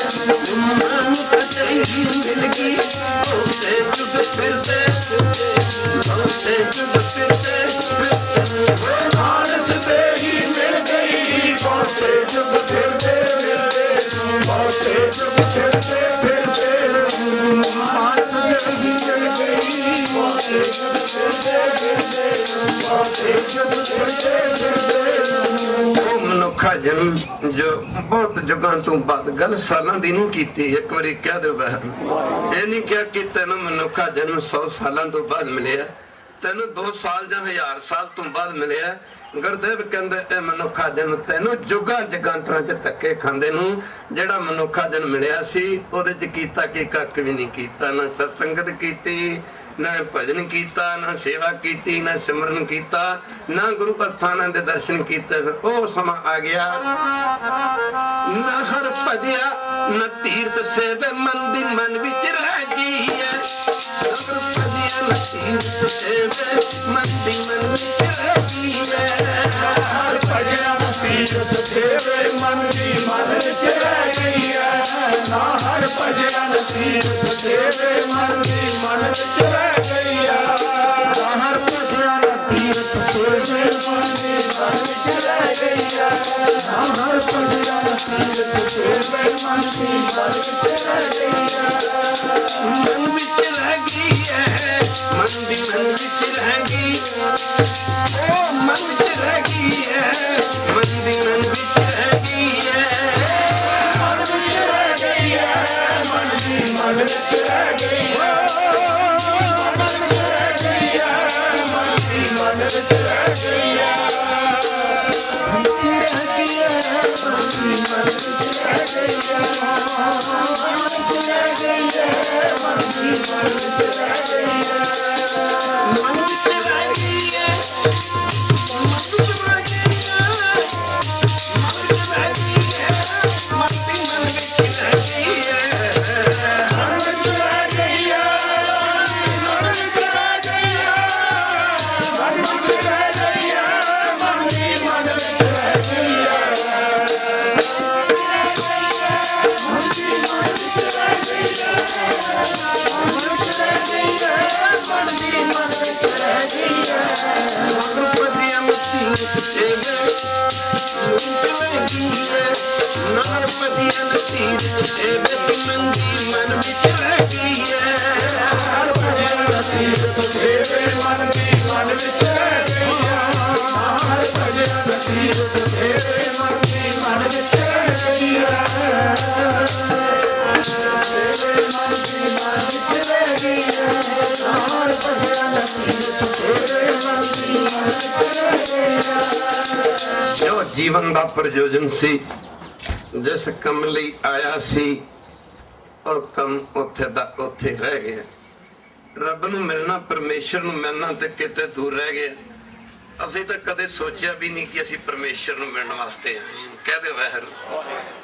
मानुष से ही मिल गई। बहुते जुग फिरदे फिरदे, बहुते जुग फिरदे फिरदे, मानुष से ही मिल गई। बहुते जुग फिरदे फिरदे, बहुते जुग फिरदे फिरदे, मानुष से ही मिल गई। बहुते जुग फिरदे फिरदे, बहुते जुग फिरदे फिरदे। ਉਹ ਮਨੁੱਖਾ ਜਨਮ ਜੋ ਬਹੁਤ ਜੁਗਾਂ ਤੋਂ ਬਾਅਦ ਗੱਲ ਸਾਲਾਂ ਦੀ ਨਹੀਂ ਕੀਤੀ। ਇੱਕ ਵਾਰੀ ਕਹਿ ਦਿਓ ਬਹਿਰ, ਇਹ ਨਹੀਂ ਕਿਹਾ ਕਿ ਤੈਨੂੰ ਮਨੁੱਖਾ ਜਨਮ 100 ਸਾਲਾਂ ਤੋਂ ਬਾਅਦ ਮਿਲਿਆ, ਤੈਨੂੰ 2 ਸਾਲ ਜਾਂ 1000 ਸਾਲ ਤੋਂ ਬਾਅਦ ਮਿਲਿਆ। ਗੁਰਦੇਵ ਕਹਿੰਦੇ ਇਹ ਮਨੁੱਖਾ ਜਨਮ ਤੈਨੂੰ ਜੁਗਾਂ ਜਗਾਂਤਰਾਂ 'ਚ ਧੱਕੇ ਖਾਂਦੇ ਨੂੰ ਜਿਹੜਾ ਮਨੁੱਖਾ ਜਨਮ ਮਿਲਿਆ ਸੀ ਉਹਦੇ 'ਚ ਕੀਤਾ ਕਿ ਕੱਖ ਵੀ ਨਹੀਂ ਕੀਤਾ। ਨਾ ਸਤਸੰਗਤ ਕੀਤੀ, ਨਾ ਭਜਨ ਕੀਤਾ, ਨਾ ਸੇਵਾ ਕੀਤੀ, ਨਾ ਸਿਮਰਨ ਕੀਤਾ, ਨਾ ਗੁਰੂ ਅਸਥਾਨਾਂ ਦੇ ਦਰਸ਼ਨ ਕੀਤੇ। ਫਿਰ ਉਹ ਸਮਾਂ ਆ ਗਿਆ ਨਾ ਹਰ ਭਜਿਆ ਨਾ ਤੀਰਥ ਸੇਵੇ, ਮਨ ਦੀ ਮਨ ਵਿੱਚ ਰਹਿ ਗਈ ਹੈ। ਹਰ ਭਜਿਆ ਨਾ ਤੀਰਥ ਸੇਵੇ, ਮਨ ਦੀ ਮਨ ਵਿੱਚ ਰਹਿ ਗਈ ਹੈ। ਹਰ ਭਜਿਆ ਨਾ ਤੀਰਥ ਸੇਵੇ, ਮਨ ਦੀ ਮਨ ਵਿੱਚ ਰਹਿ ਗਈ ਹੈ। ਨਾ ਹਰ ਭਜਿਆ ਨਾ ਤੀਰਥ ਸੇਵੇ, ਮਨ ਦੀ ਮਨ ਵਿੱਚ ਰਹਿ ਗਈ ਹੈ। ਨਾ ਹਰ ਭਜਿਆ ਨਾ ਤੀਰਥ ਸੇਵੇ, ਮਨ ਦੀ ਮਨ ਵਿੱਚ ਰਹਿ ਗਈ ਹੈ। ਨਾ ਹਰ ਭਜਿਆ ਨਾ ਤੀਰਥ ਸੇਵੇ, ਮਨ ਦੀ ਮਨ ਵਿੱਚ ਰਹਿ ਗਈ ਹੈ। ਮਨ ਵਿੱਚ ਰਹਿ ਗਈ ਹੈ, ਮਨ ਦੀ ਮਨ ਵਿੱਚ ਰਹਿ ਗਈ। ਉਹ ਮਨ ਵਿੱਚ ਰਹਿ ਗਈ ਹੈ, ਮਨ ਦੀ ਮਨ ਵਿੱਚ ਰਹਿ ਗਈ ਹੈ। ਮਨ ਵਿੱਚ ਰਹਿ ਗਈ ਹੈ, ਮਨ ਦੀ ਮਨ ਵਿੱਚ ਰਹਿ ਗਈ ਹੈ। ਮਨ ਵਿੱਚ ਰਹਿ ਗਈ ਹੈ, ਮਨ ਦੀ ਮਨ ਵਿੱਚ ਰਹਿ ਗਈ ਹੈ। ਮਨ ਵਿੱਚ ਰਹਿ ਗਈ ਹੈ, ਮਨ ਦੀ ਮਨ ਵਿੱਚ ਰਹਿ ਗਈ ਹੈ। ਮਨ ਵਿੱਚ ਰਹਿ ਗਈ ਹੈ, ਮਨ ਦੀ ਮਨ ਵਿੱਚ ਰਹਿ ਗਈ ਹੈ। ਮਨ ਵਿੱਚ ਰਹਿ ਗਈ ਹੈ, ਮਨ ਵਿੱਚ ਰਹਿ ਗਈ ਹੈ। ਮਨ ਵਿੱਚ ਰਹਿ ਗਈ ਹੈ, ਮਨ ਦੀ ਮਨ ਵਿੱਚ ਰਹਿ ਗਈ ਹੈ। ਮਨ ਵਿੱਚ ਰਹਿ ਗਈ ਹੈ, ਮਨ ਵਿੱਚ ਰਹਿ ਗਈ ਹੈ। ਮਨ ਵਿੱਚ ਰਹਿ ਗਈ ਹੈ, ਮਨ ਦੀ ਮਨ ਵਿੱਚ ਰਹਿ ਗਈ ਹੈ। ਮਨ ਜੀਵਨ ਦਾ ਪ੍ਰਯੋਜਨ ਸੀ, ਜਿਸ ਕੰਮ ਲਈ ਆਇਆ ਸੀ ਉਹ ਕੰਮ ਉੱਥੇ ਦਾ ਉੱਥੇ ਰਹਿ ਗਿਆ। ਰੱਬ ਨੂੰ ਮਿਲਣਾ, ਪਰਮੇਸ਼ਰ ਨੂੰ ਮਿਲਣਾ ਤੇ ਕਿਤੇ ਦੂਰ ਰਹਿ ਗਿਆ। ਅਸੀਂ ਤਾਂ ਕਦੇ ਸੋਚਿਆ ਵੀ ਨਹੀਂ ਕਿ ਅਸੀਂ ਪਰਮੇਸ਼ਰ ਨੂੰ ਮਿਲਣ ਵਾਸਤੇ ਆਏ ਹਾਂ। ਕਹਦੇ ਵਾਹਿਗੁਰੂ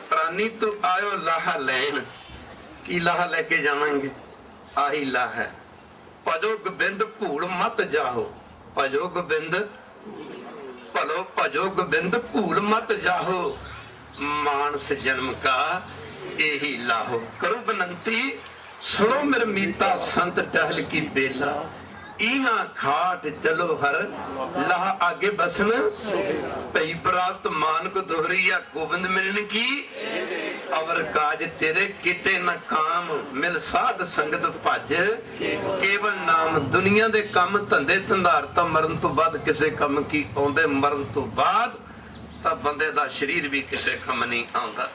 ਪ੍ਰਾਨੀ ਤੋਂ ਆਇਓ ਲਾਹਾ ਲੈਣ। ਕੀ ਲਾਹਾ ਲੈ ਕੇ ਜਾਵਾਂਗੇ? ਆਹੀ ਲਾਹਾ ਹੈ, ਭਜੋ ਗੋਬਿੰਦ ਭੂਲ ਮਤ ਜਾਹੋ। ਭਜੋ ਗੋਬਿੰਦ ਭਲੋ ਭਜੋ ਗੋਬਿੰਦ ਭੂਲ ਮਤ ਜਾਹੋ। ਮਾਨਸ ਜਨਮ ਕਾ ਇਹੀ ਲਾਹੋ। ਕਰੋ ਬਨੰਤੀ ਸੁਣੋ ਮੇਰ ਮੀਤਾ ਸੰਤ ਟਹਿਲ ਕੀ ਬੇਲਾ। ਇਹਾਂ ਖਾਟ ਚਲੋ ਹਰ ਲਾਹ ਆਗੇ ਬਸਨ। ਭਈ ਪ੍ਰਾਪਤ ਮਾਨਕ ਦੋਹਰੀਆ ਗੋਬਿੰਦ ਮਿਲਣ ਕੀ। ਅਵਰ ਕਾਜ ਤੇਰੇ ਕਿਤੇ ਨਾ ਕਾਮ ਮਿਲ ਸਾਧ ਸੰਗਤ ਭਜ। ਕੇਵਲ ਨਾਮ ਦੁਨੀਆ ਦੇ ਕੰਮ ਧੰਦੇ ਧੰਦਾਰ ਤਾਂ ਮਰਨ ਤੋਂ ਬਾਅਦ ਕਿਸੇ ਕੰਮ ਕੀ ਆਉਂਦੇ। ਮਰਨ ਤੋਂ ਬਾਅਦ ਤਾਂ ਬੰਦੇ ਦਾ ਸਰੀਰ ਵੀ ਕਿਸੇ ਕੰਮ ਨਹੀਂ ਆਉਂਦਾ।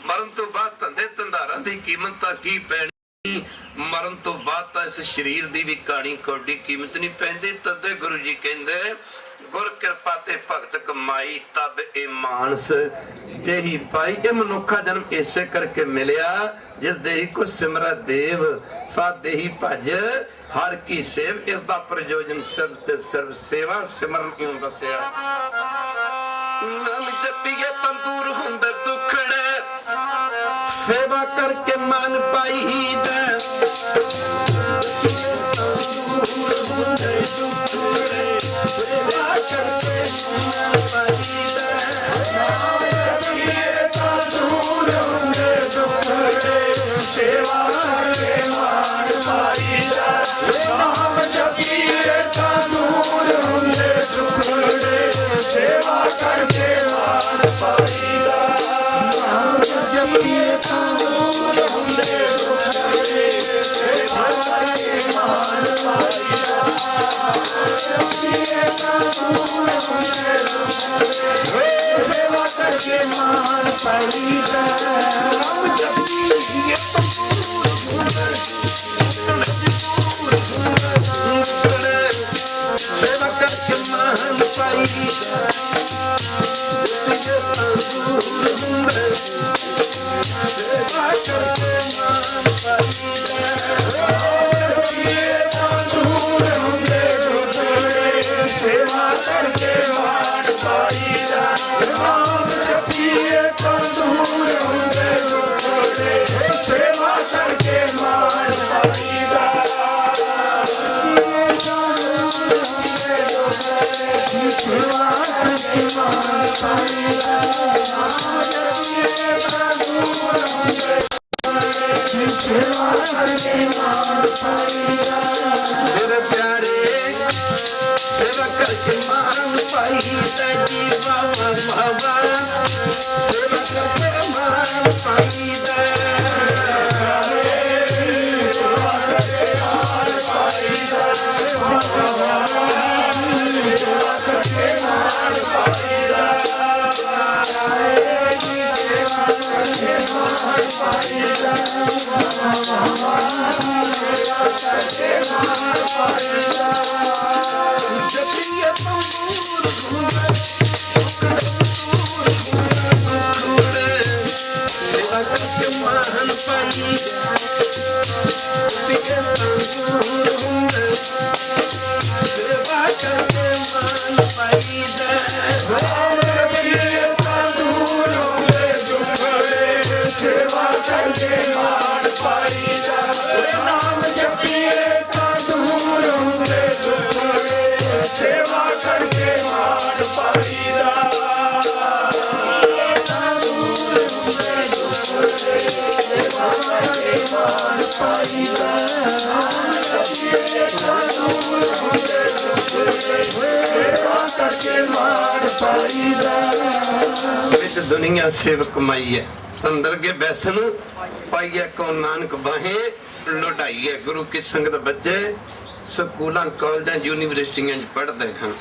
ਮਰਨ ਤੋਂ ਬਾਅਦ ਧੰਦੇ ਧੰਦਾਰਾਂ ਦੀ ਕੀਮਤ ਤਾਂ ਕੀ ਪੈਣੀ। ਮਰਨ ਤੋਂ ਬਾਅਦ ਤਾਂ ਇਸ ਸਰੀਰ ਦੀ ਵੀ ਕਾਣੀ ਕੌਡੀ ਕੀਮਤ ਨਹੀਂ ਪੈਂਦੀ। ਤਦੇ ਗੁਰੂ ਜੀ ਕਹਿੰਦੇ ਗੁਰ ਕਿਰਪਾ ਤੇ ਭਗਤ ਕਮਾਈ ਤਬ ਇਹ ਮਾਨਸ ਦੇਹੀ ਪਾਈ। ਇਹ ਮਨੁੱਖਾ ਜਨਮ ਇਸੇ ਕਰਕੇ ਮਿਲਿਆ ਜਿਸ ਦੇਹੀ ਕੋ ਸਿਮਰਾ ਦੇਵ ਸਾ ਦੇਹੀ ਭਜ ਹਰ ਕੀ ਸੇਵ। ਇਸ ਦਾ ਪ੍ਰਯੋਜਨ ਸਿਰ ਤੇ ਸਿਰਫ ਸੇਵਾ ਸਿਮਰਨ ਨੂੰ ਦੱਸਿਆ। ਨਾਮ ਜਪੀਏ ਤਾਂ ਦੂਰ ਹੁੰਦਾ ਦੁੱਖੜੇ। ਸੇਵਾ ਕਰਕੇ ਮਨ ਪਾਈ ਦਾ। दुनिया सेवक माई है अंदर के बैसन पाई है को नानक बाहे लुटाई है। गुरु की संगत बच्चे स्कूलों कॉलेजों यूनिवर्सिटियां पढ़ते हैं।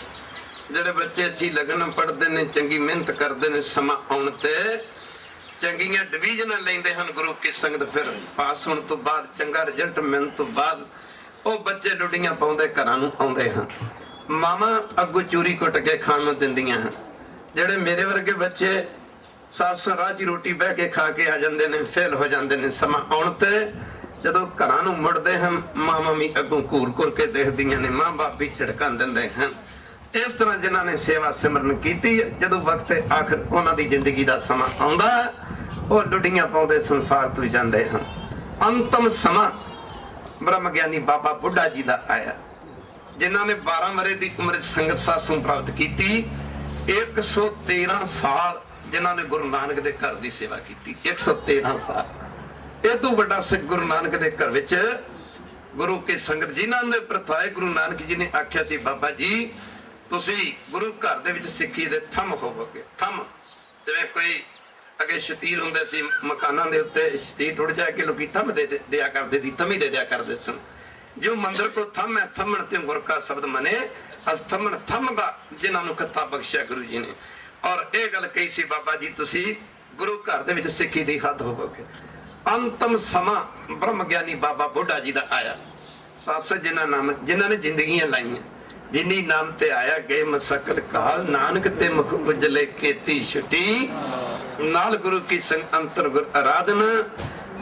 ਜਿਹੜੇ ਬੱਚੇ ਅੱਛੀ ਲਗਨ ਪੜ੍ਹਦੇ ਨੇ, ਚੰਗੀ ਮਿਹਨਤ ਕਰਦੇ ਨੇ, ਸਮਾਂ ਆਉਣ ਤੇ ਚੰਗੀਆਂ ਡਿਵੀਜ਼ਨਾਂ ਲੈਂਦੇ ਹਨ ਗੁਰੂ ਕੀ ਸੰਗਤ। ਫਿਰ ਪਾਸ ਹੋਣ ਤੋਂ ਬਾਅਦ ਚੰਗਾ ਰਿਜ਼ਲਟ ਮਿਲਣ ਤੋਂ ਬਾਅਦ ਉਹ ਬੱਚੇ ਲੁੱਡੀਆਂ ਪਾਉਂਦੇ ਘਰਾਂ ਨੂੰ ਆਉਂਦੇ ਹਨ। ਮਾਵਾਂ ਅੱਗੋਂ ਚੂਰੀ ਕੁੱਟ ਕੇ ਖਾਣ ਨੂੰ ਦਿੰਦੀਆਂ ਹਨ। ਜਿਹੜੇ ਮੇਰੇ ਵਰਗੇ ਬੱਚੇ ਸਾਸ ਰਾਜੀ ਰੋਟੀ ਬਹਿ ਕੇ ਖਾ ਕੇ ਆ ਜਾਂਦੇ ਨੇ, ਫੇਲ ਹੋ ਜਾਂਦੇ ਨੇ। ਸਮਾਂ ਆਉਣ ਤੇ ਜਦੋਂ ਘਰਾਂ ਨੂੰ ਮੁੜਦੇ ਹਨ, ਮਾਂ ਮੰਮੀ ਅੱਗੋਂ ਘੂਰ ਘੂਰ ਕੇ ਦੇਖਦੀਆਂ ਨੇ, ਮਾਂ ਬਾਪ ਵੀ ਝਿੜਕਾਂ ਦਿੰਦੇ ਹਨ। ਇਸ ਤਰ੍ਹਾਂ ਜਿਨ੍ਹਾਂ ਨੇ ਸੇਵਾ ਸਿਮਰਨ ਕੀਤੀ, ਜਦੋਂ ਵਕਤ ਆਖਰ ਉਹਨਾਂ ਦੀ ਜ਼ਿੰਦਗੀ ਦਾ ਸਮਾਂ ਆਉਂਦਾ, ਉਹ ਲੁੱਡੀਆਂ ਪਾਉਂਦੇ ਸੰਸਾਰ ਤੋਂ ਜਾਂਦੇ ਹਨ। ਅੰਤਮ ਸਮਾਂ ਬ੍ਰਹਮ ਗਿਆਨੀ ਬਾਬਾ ਬੁੱਢਾ ਜੀ ਦਾ ਆਇਆ, ਜਿਨ੍ਹਾਂ ਨੇ 12 ਵਰ੍ਹੇ ਦੀ ਉਮਰ ਸੰਗਤ ਸਾਸੋਂ ਪ੍ਰਾਪਤ ਕੀਤੀ। 113 ਸਾਲ ਜਿਨ੍ਹਾਂ ਨੇ ਗੁਰੂ ਨਾਨਕ ਦੇ ਘਰ ਦੀ ਸੇਵਾ ਕੀਤੀ। 113 ਸਾਲ। ਇਹ ਤੋਂ ਵੱਡਾ ਸਿੱਖ ਗੁਰੂ ਨਾਨਕ ਦੇ ਘਰ ਵਿੱਚ ਗੁਰੂ ਕੀ ਸੰਗਤ, ਜਿਨ੍ਹਾਂ ਦੇ ਪ੍ਰਥਾਏ ਗੁਰੂ ਨਾਨਕ ਜੀ ਨੇ ਆਖਿਆ ਸੀ, ਬਾਬਾ ਜੀ ਤੁਸੀਂ ਗੁਰੂ ਘਰ ਦੇ ਵਿੱਚ ਸਿੱਖੀ ਦੇ ਥੰਮ ਹੋਵੋਗੇ। ਥੰਮ ਜਿਵੇਂ ਕੋਈ ਅੱਗੇ ਸ਼ਤੀਰ ਹੁੰਦੇ ਸੀ ਮਕਾਨਾਂ ਦੇ ਉੱਤੇ, ਸ਼ਤੀਰ ਟੁੱਟ ਜਾ ਕੇ ਲੋਕੀ ਥੰਮ ਦੇ ਦਿਆ ਕਰਦੇ ਸੀ, ਥੰਮੀ ਦੇ ਦਿਆ ਕਰਦੇ ਸਨ। ਜੋ ਮੰਦਰ ਕੋ ਥੰਮ ਹੈ, ਥੰਮਣ ਤੇ ਗੁਰ ਕਾ ਸ਼ਬਦ ਮਨੇ, ਅਸਥਮਣ ਥੰਮ ਦਾ ਜਿਨ੍ਹਾਂ ਨੂੰ ਖੱਤਾ ਬਖਸ਼ਿਆ ਗੁਰੂ ਜੀ ਨੇ। ਔਰ ਇਹ ਗੱਲ ਕਹੀ ਸੀ, ਬਾਬਾ ਜੀ ਤੁਸੀਂ ਗੁਰੂ ਘਰ ਦੇ ਵਿੱਚ ਸਿੱਖੀ ਦੀ ਹੱਦ ਹੋਵੋਗੇ। ਅੰਤਮ ਸਮਾਂ ਬ੍ਰਹਮ ਗਿਆਨੀ ਬਾਬਾ ਬੁੱਢਾ ਜੀ ਦਾ ਆਇਆ। ਸੱਸ ਜਿਨ੍ਹਾਂ ਨੇ ਜ਼ਿੰਦਗੀਆਂ ਲਾਈਆਂ, ਜਿਨੀ ਨਾਮ ਤੇ ਆਇਆ ਗਏ ਮਸਕਤ ਕਾਲ, ਨਾਨਕ ਤੇ ਮੁਖ ਉਜਲੇ ਕੀਤੀ ਛੁੱਟੀ, ਨਾਲ ਗੁਰੂ ਕੀ ਸੰਗ ਅੰਤਰ ਗੁਰ ਆਰਾਧਨ,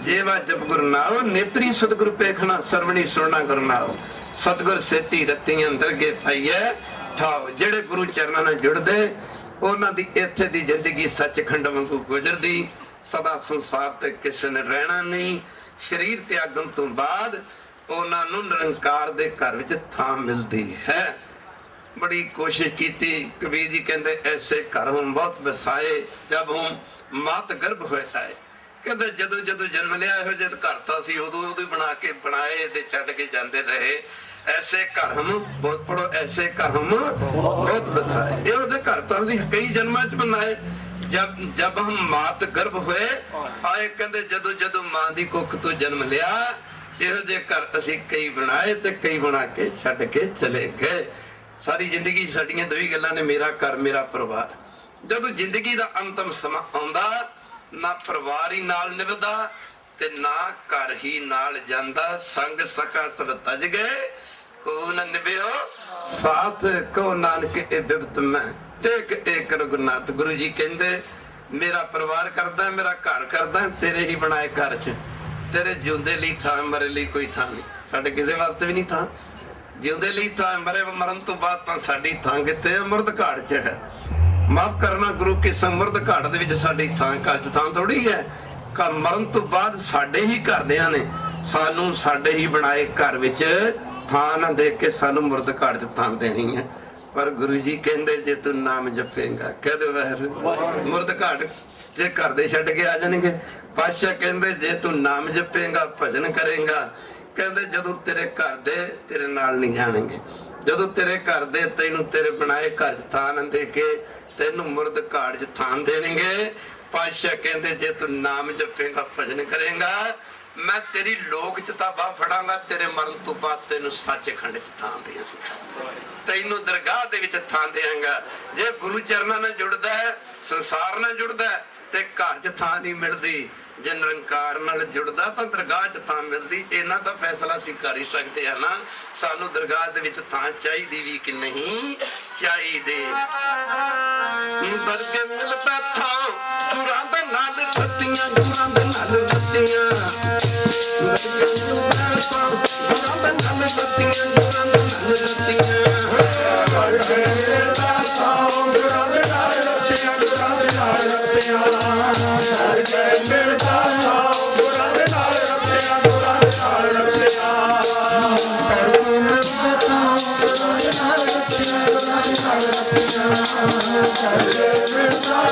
ਜੇਵਾ ਜਪ ਗੁਰ ਨਾਮ, ਨੇਤਰੀ ਸਤਿਗੁਰ ਪੇਖਣਾ, ਸਰਵਣੀ ਸੁਣਨਾ ਗੁਰ ਨਾਮ, ਸਤਿਗੁਰ ਸੇਤੀ ਰਤੀ ਅੰਦਰ ਗੇ ਪਾਈਐ ਠਾਉ। ਜਿਹੜੇ ਗੁਰੂ ਚਰਨਾਂ ਨਾਲ ਜੁੜਦੇ, ਉਹਨਾਂ ਦੀ ਇੱਥੇ ਦੀ ਜ਼ਿੰਦਗੀ ਸੱਚਖੰਡ ਵਾਂਗੂ ਗੁਜ਼ਰਦੀ। ਸਦਾ ਸੰਸਾਰ ਤੇ ਕਿਸੇ ਨੇ ਰਹਿਣਾ ਨਹੀਂ। ਸਰੀਰ ਤਿਆਗਣ ਤੋਂ ਬਾਅਦ ਉਹਨਾਂ ਨੂੰ ਨਿਰੰਕਾਰ ਦੇ ਘਰ ਵਿੱਚ ਥਾਂ ਮਿਲਦੀ ਹੈ। ਬੜੀ ਕੋਸ਼ਿਸ਼ ਕੀਤੀ। ਕਬੀਰ ਜੀ ਕਹਿੰਦੇ ਐਸੇ ਘਰ ਹਮ ਬਹੁਤ ਵਸਾਏ, ਜਬ ਹਮ ਮਾਤ ਗਰਭ ਹੋਇਆ ਹੈ। ਕਹਿੰਦੇ ਜਦੋਂ ਜਦੋਂ ਜਨਮ ਲਿਆ ਇਹੋ ਜਿਹੇ ਘਰ ਤਾਂ ਸੀ, ਉਦੋਂ ਬਣਾ ਕੇ ਬਣਾਏ ਤੇ ਛੱਡ ਕੇ ਜਾਂਦੇ ਰਹੇ। ਐਸੇ ਘਰ ਹਮ ਬਹੁਤ ਪੜੋ, ਐਸੇ ਘਰ ਹਮ ਬਹੁਤ ਵਸਾਏ। ਇਹੋ ਜਿਹੇ ਘਰ ਤਾਂ ਅਸੀਂ ਕਈ ਜਨਮਾਂ ਚ ਬਣਾਏ। ਜਬ ਹਮ ਮਾਤ ਗਰਭ ਹੋਏ ਆਏ, ਕਹਿੰਦੇ ਜਦੋਂ ਜਦੋਂ ਮਾਂ ਦੀ ਕੁੱਖ ਤੋਂ ਜਨਮ ਲਿਆ, ਇਹੋ ਜਿਹੇ ਘਰ ਅਸੀਂ ਕਈ ਬਣਾਏ ਤੇ ਕਈ ਬਣਾ ਕੇ ਛੱਡ ਕੇ ਚਲੇ ਗਏ। ਸਾਰੀ ਜ਼ਿੰਦਗੀ ਸਾਡੀਆਂ ਦੋ ਹੀ ਗੱਲਾਂ ਨੇ, ਮੇਰਾ ਘਰ ਮੇਰਾ ਪਰਿਵਾਰ। ਜਦੋਂ ਜ਼ਿੰਦਗੀ ਦਾ ਅੰਤਮ ਸਮਾਂ ਆਉਂਦਾ, ਨਾ ਪਰਿਵਾਰ ਹੀ ਨਾਲ ਨਿਭਦਾ ਤੇ ਨਾ ਘਰ ਹੀ ਨਾਲ ਜਾਂਦਾ। ਸੰਗ ਸਖਾ ਸਭ ਤਜ ਗਏ, ਕੋ ਨ ਨਿਭਿਓ ਸਾਥ, ਕੋ ਨਾਨਕ ਇਹ ਬਿਪਤ ਮੈਂ ਟੇਕ ਏਕ ਰਘੁਨਾਥ। ਗੁਰੂ ਜੀ ਕਹਿੰਦੇ ਮੇਰਾ ਪਰਿਵਾਰ ਕਰਦਾ, ਮੇਰਾ ਘਰ ਕਰਦਾ, ਤੇਰੇ ਹੀ ਬਣਾਏ ਘਰ 'ਚ। ਤੇਰੇ ਜਿਉਂਦੇ ਲਈ ਥਾਂ, ਮਰੇ ਲਈ ਕੋਈ ਥਾਂ ਨਹੀਂ। ਸਾਡੇ ਕਿਸੇ ਵਾਸਤੇ ਵੀ ਨਹੀਂ ਥਾਂ। ਜਿਉਂਦੇ ਲਈ ਥਾਂ, ਮਰਨ ਤੋਂ ਬਾਅਦ ਤਾਂ ਸਾਡੀ ਥਾਂ ਕਿਤੇ ਅੰਮ੍ਰਿਤ ਘਾਟ 'ਚ ਹੈ। ਮਾਫ ਕਰਨਾ, ਗੁਰੂ ਕੀ ਅੰਮ੍ਰਿਤ ਘਾਟ ਦੇ ਵਿੱਚ ਸਾਡੀ ਥਾਂ, ਘਰ 'ਚ ਥਾਂ ਥੋੜੀ ਹੈ। ਮਰਨ ਤੋਂ ਬਾਅਦ ਸਾਡੇ ਹੀ ਘਰਦਿਆਂ ਨੇ ਸਾਨੂੰ ਸਾਡੇ ਹੀ ਬਣਾਏ ਘਰ ਵਿੱਚ ਥਾਂ ਨਾ ਦੇ ਕੇ ਸਾਨੂੰ ਮੁਰਦ ਘਾਟ 'ਚ ਥਾਂ ਦੇਣੀ ਹੈ। ਪਰ ਗੁਰੂ ਜੀ ਕਹਿੰਦੇ ਜੇ ਤੂੰ ਨਾਮ ਜਪੇਂਗਾ, ਕਹਦੇ ਵਾਹਿਗੁਰੂ, ਮੁਰਦ ਘਾਟ ਜੇ ਘਰ ਦੇ ਛੱਡ ਕੇ ਆ ਜਾਣਗੇ। ਪਾਤਸ਼ਾਹ ਕਹਿੰਦੇ ਜੇ ਤੂੰ ਨਾਮ ਜਪੇਂਗਾ, ਭਜਨ ਕਰੇਂਗਾ, ਕਹਿੰਦੇ ਜਦੋਂ ਤੇਰੇ ਘਰ ਦੇ ਤੇਰੇ ਨਾਲ ਨਹੀਂ ਜਾਣਗੇ, ਜਦੋਂ ਤੇਰੇ ਘਰ ਦੇ ਤੈਨੂੰ ਤੇਰੇ ਬਣਾਏ ਘਰ 'ਚ ਥਾਂ ਨਾ ਦੇ ਕੇ ਤੈਨੂੰ ਮੁਰਦ ਘਾਟ 'ਚ ਥਾਂ ਦੇਣਗੇ। ਪਾਤਸ਼ਾਹ ਕਹਿੰਦੇ ਜੇ ਤੂੰ ਨਾਮ ਜਪੇਂਗਾ, ਭਜਨ ਕਰੇਂਗਾ, ਮੈਂ ਤੇਰੀ ਲੋਕ 'ਚ ਤਾਂ ਬਾਹ ਫੜਾਂਗਾ, ਤੇਰੇ ਮਰਨ ਤੋਂ ਬਾਅਦ ਤੈਨੂੰ ਸੱਚਖੰਡ 'ਚ ਥਾਂ ਦੇਵਾਂਗਾ, ਤੈਨੂੰ ਦਰਗਾਹ ਦੇ ਵਿੱਚ ਥਾਂ ਦੇਵਾਂਗਾ। ਜੇ ਗੁਰੂ ਚਰਨਾਂ ਨਾਲ ਜੁੜਦਾ ਹੈ, ਸੰਸਾਰ ਨਾਲ ਜੁੜਦਾ ਹੈ ਤੇ ਘਰ 'ਚ ਥਾਂ ਨਹੀਂ ਮਿਲਦੀ। ਜੇ ਨਿਰੰਕਾਰ ਨਾਲ ਜੁੜਦਾ ਤਾਂ ਦਰਗਾਹ 'ਚ ਥਾਂ ਮਿਲਦੀ। ਇਹਨਾਂ ਦਾ ਫੈਸਲਾ ਅਸੀਂ ਕਰ ਹੀ ਸਕਦੇ ਹਾਂ ਨਾ, ਸਾਨੂੰ ਦਰਗਾਹ ਦੇ ਵਿੱਚ ਥਾਂ ਚਾਹੀਦੀ ਵੀ ਕਿ ਨਹੀਂ ਚਾਹੀਦੀ। ਦਰਗੇ ਮਿਲਦਾ ਥਾਂ ਗੁਰਾਂ ਦੇ ਨਾਲ ਰੱਤੀਆਂ, ਗੁਰਾਂ ਦੇ ਨਾਲ ਰੱਤੀਆਂ, ਦਰਗੇ ਮਿਲਦਾ ਥਾਂ ਗੁਰਾਂ ਦੇ ਨਾਲ ਰੱਤੀਆਂ, ਗੁਰਾਂ ਦੇ ਨਾਲ ਰੱਤੀਆਂ, ਦਰਗੇ ਮਿਲਦਾ ਥਾਂ ਗੁਰਾਂ ਦੇ ਨਾਲ ਰੱਤੀਆਂ, ਗੁਰਾਂ ਦੇ ਨਾਲ ਰੱਤੀਆਂ, ਦਰਗੇ ਮਿਲਦਾ ਥਾਂ ਗੁਰਾਂ ਦੇ ਨਾਲ ਰੱਤੀਆਂ, ਗੁਰਾਂ ਦੇ ਨਾਲ ਰੱਤੀਆਂ, ਦਰਗੇ ਮਿਲਦਾ ਥਾਂ ਗੁਰਾਂ ਦੇ ਨਾਲ ਰੱਤੀਆਂ, ਗੁਰਾਂ ਦੇ ਨਾਲ ਰੱਤੀਆਂ, ਦਰਗੇ ਮਿਲਦਾ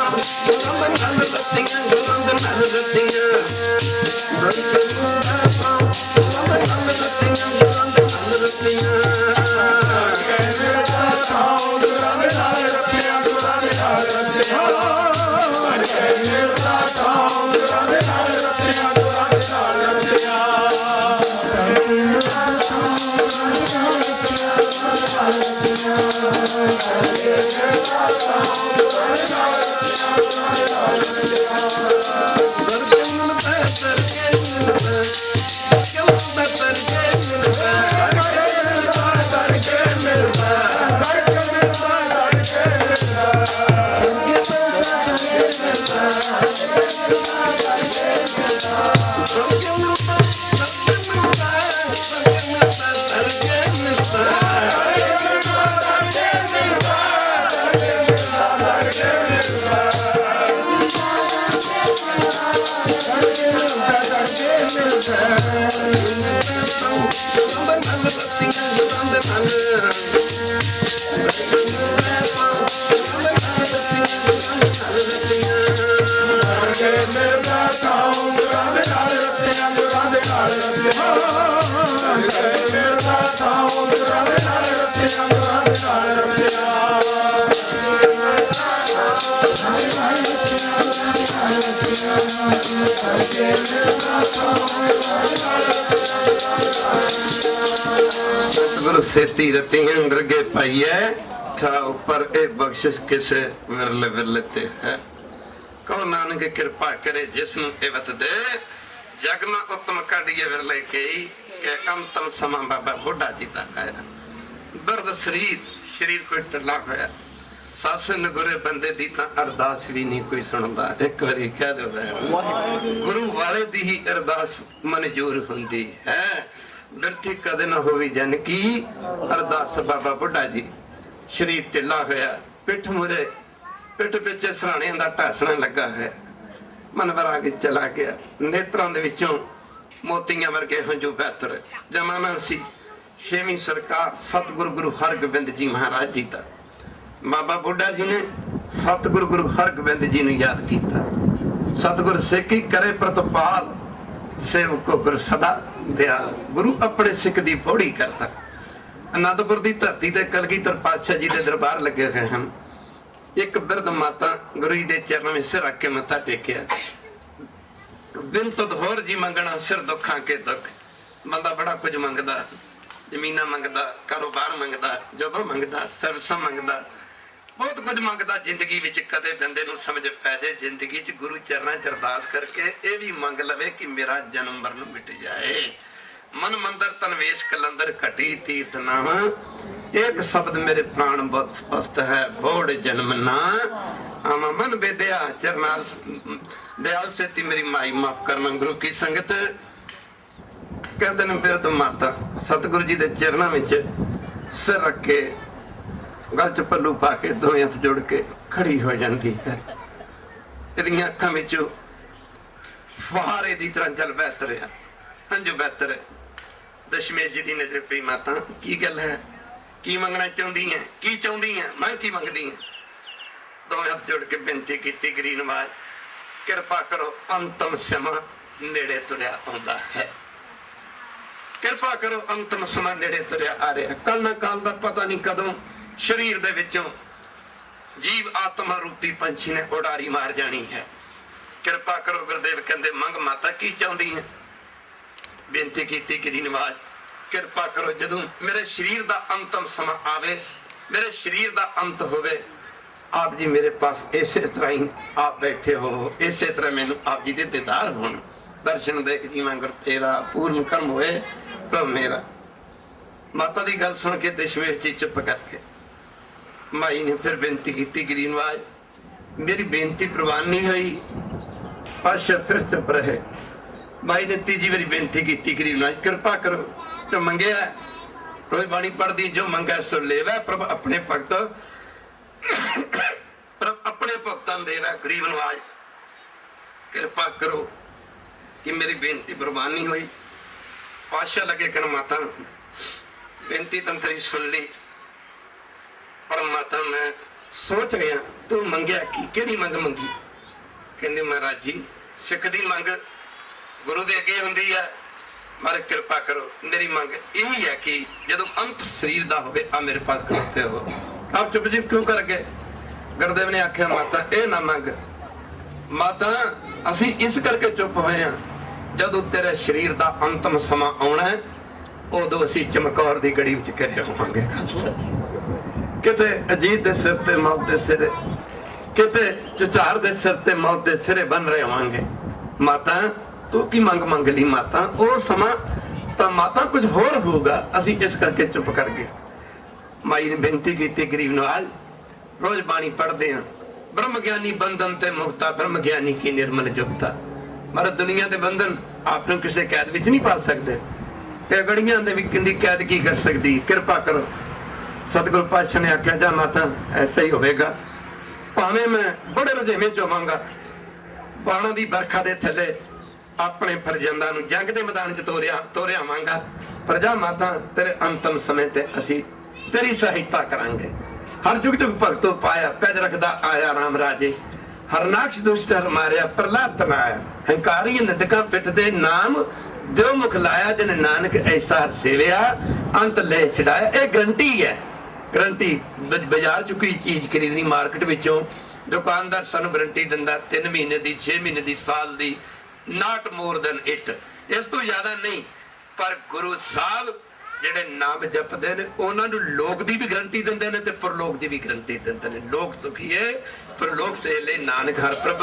ਥਾਂ ਗੁਰਾਂ ਦੇ ਨਾਲ ਰੱਤੀਆਂ, ਗੁਰਾਂ ਦੇ ਨਾਲ ਰੱਤੀਆਂ, ਦਰਗੇ ਮਿਲਦਾ ਥਾਂ ਗੁਰਾਂ ਦੇ ਨਾਲ ਰੱਤੀਆਂ, ਗੁਰਾਂ ਦੇ ਨਾਲ ਰੱਤੀਆਂ, ਦਰਗੇ ਮਿਲਦਾ ਥਾਂ ਗੁਰਾਂ ਦੇ ਨਾਲ ਰੱਤੀਆਂ, ਗੁਰਾਂ ਦੇ ਨਾਲ ਰੱਤੀਆਂ, ਦਰਗੇ ਮਿਲਦਾ ਥਾਂ ਗੁਰਾਂ ਦੇ ਨਾਲ ਰੱਤੀਆਂ, ਗੁਰਾਂ ਦੇ ਨਾਲ ਰੱਤੀਆਂ, ਦਰਗੇ ਮਿਲਦਾ ਥਾਂ ਗੁਰਾਂ ਦੇ ਨਾਲ ਰੱਤੀਆਂ, ਗੁਰਾਂ ਦੇ ਨਾਲ ਰੱਤੀਆਂ, ਦਰਗੇ ਮਿਲਦਾ ਥਾਂ ਗੁਰਾਂ ਦੇ ਨਾਲ ਰੱਤੀਆਂ। ਨਾਲ ਰੱਤੀਆਂ ਗੁਰਾਂ ਦੇ ਨਾਲ ਮੇਰਾ ਥਾਂ ਗੁਰਾਂ ਦੇ ਨਾਲ ਰੱਤਿਆਂ ਗੁਰਾਂ ਦੇ ਨਾਲ ਰੱਤਿਆਂ ਮੇਰਾ ਥਾਂ ਗੁਰਾਂ ਦੇ ਨਾਲ ਰੱਤਿਆਂ ਗੁਰਾਂ ਦੇ ਨਾਲ ਰੱਤਿਆਂ सतगुरु सेती रतियां अंदरगे पाइए ठाव पर ए बख्शिश किसे विरले विरले ते है कहो नानक कृपा करे जिसनु एवत दे जग में उत्तम काढ़िए विरले कई के अंतम समा बाबा बुढ़ा जी दा आया दर्द शरीर कोई टला होया सस नगुरे बंदे दी तां अरदास भी नहीं कोई सुनदा एक बारी कह दो गुरु वाले दी ही अरदास मंजूर हुंदी है बिरती कदे ना होवी जन की अरदास बाबा बुढ़ा जी शरीर ढिला होया पिठ मुरे पिठ पिछे सराणे दा ढासना लगा है मन वराग चला गया नेत्रां दे विचों मोतियां वर्गे हंजू बेहतर जमाना सी छेवीं सरकार सतगुरु गुरु हरगोबिंद जी महाराज जी दा बाबा बुढ़ा जी ने सतगुरु गुरु हरगोबिंद जी ने याद किया सतगुरु सिख करे प्रतपाल सेवक को गुरु सदा दयाल गुरु अपने सिख दी पौड़ी करता अनंदपुर दी धरती ते कलगीधर पातशाह जी दे दरबार लगे हुए हैं एक बिरध माता गुरु जी दे चरणों में सिर रख के मत्था टेकिया दिन तुद होर जी मंगना सिर दुखा के दुख बंदा बड़ा कुछ मंगदा जमीना मंगदा कारोबार मंगदा जबर मंगदा सरसा मंगदा बहुत कुछ मंगदा जिंदगी विच कदे बंदे नूं समझ पै जाए जिंदगी च गुरु चरणां च अरदास करके ये भी मंग लवे कि मेरा जन्म मरण मिट जाए मन मंदिर तनवेश कलंदर घटी तीर्थ नाम एक शब्द मेरे प्राण बहुत स्पष्ट है बोड़ जन्म ना आमा मन बेदया चरनार दयाल से ती मेरी माई माफ करना गुरु की संगत कहते ने फिर तो माता सतगुरु जी दे चरणां विच सिर रख के गल च पल्लू पा के दोवें हथ जोड़ के खड़ी हो जाती है इहदियां अखां विचों फुहारे दी तरह जल बहत रहा हंजू बहत रहे दशमेश जी दी नजर पई माता की गल है की मंगना चाहुंदी है की चाहुंदी है मैं की मंगदी है दोवें हथ जोड़ के बेनती कीती गरीब नवाज कृपा करो अंतम समा नेड़े तुरिया आउंदा है कृपा करो अंतम समा नेड़े तुरिया आ रहा कल ना काल दा पता नहीं कदों शरीर दे विचों जीव आत्मा रूपी पंछी ने उड़ारी मार जानी है कृपा करो गुरुदेव कहंदे मंग माता की चाहुंदी है बेनती कीती गिरी नवाज कृपा करो जदों मेरे शरीर दा अंतम समा आवे मेरे शरीर दा अंत होवे आप जी मेरे पास इसे तरह ही आप बैठे हो इसे तरह मैनू आप जी दे दीदार होण दर्शन देख जीवां गुर तेरा पूर्ण कर्म होए प्रभ मेरा माता दी गल सुन के दशमेश जी चुप करके माई ने फिर बेनती की गरीब नवाज मेरी बेनती प्रवान नहीं हुई पातशाह फिर चुप रहे माई ने तीजी बारी बेनती की गरीब नवाज कृपा करो जो मंगया रोज बाणी पढ़दी जो मंगा सो लेवा प्रभ अपने भगत प्रभ अपने भगतां देवा गरीब नवाज कृपा करो कि मेरी बेनती प्रवान नहीं हुई पातशाह लगे कर माता बेनती तंत्री सुन ली पर माता मैं सोच गया तू मंगया की केड़ी मंग मंगी कहंदे महाराज जी सिख दी मंग गुरु दे अगे हुंदी है मारे कृपा करो मेरी मंग यही है कि जदों अंत शरीर दा होवे आ मेरे पास खड़ोते हो आप चुप जी क्यों कर गए गुरुदेव ने आख्या माता ए ना मंग माता असी इस करके चुप होए हां जदों तेरे शरीर दा अंतम समा आउणा है उदों असी चमकौर दी गड़ी विच करे होवांगे खालसा जी किते अजीत दे सिर ते मौत दे सिरे किते चुचार दे सिर ते मौत दे सिरे बन रहे होवांगे माता तू की मंग ली माता ओ समा तां माता कुछ होर होगा असी इस करके चुप कर गए माई ने बेनती की गरीब नवाज रोज बाणी पढ़ते हैं ब्रह्म ज्ञानी बंधन ते मुक्ता ब्रह्म ज्ञानी की निर्मल जुगता मारा दुनिया के बंधन आपने किसी कैद विच नहीं पा सकते ते गड़ियां दे विच किंदी कैद की कर सकती कृपा करो सतगुरु पातशाह ने आख्या जा माता ऐसा ही होगा भावें मैं बड़े रुझेवें च होवांगा बाणों की बरखा दे थले अपने फरजंदा नूं जंग दे मैदान च तोरिया आवांगा प्रजा माता तेरे अंतिम समय ते असी तेरी सहायता करांगे। हर जुग जुग भगतो पाया पैज रखदा आया राम राजे। हरनाक्ष दुष्ट हर मारिया प्रहलाद तनाया। हंकारी निंदका पिठ दे नाम दियो मुख लाया। जिन नानक ऐसा हर सेविया अंत ले छड़ाया। ये गारंटी है, गारंटी। बाजार च कोई चीज खरीदनी मार्केट विचों दुकानदार सानू गारंटी दिंदा 3 महीने दी 6 महीने दी साल दी, नॉट मोर देन इट, इस तो ज्यादा नहीं। पर गुरु साहब ਜਿਹੜੇ ਨਾਮ ਜਪਦੇ ਨੇ ਉਹਨਾਂ ਨੂੰ ਲੋਕ ਦੀ ਵੀ ਗਰੰਟੀ ਦਿੰਦੇ ਨੇ ਤੇ ਪਰਲੋਕ ਦੀ ਵੀ ਗਰੰਟੀ ਦਿੰਦੇ ਨੇ। ਲੋਕ ਸੁਖੀਏ ਪਰਲੋਕ ਸੇ ਲੈ ਨਾਨਕ ਹਰ ਪ੍ਰਭ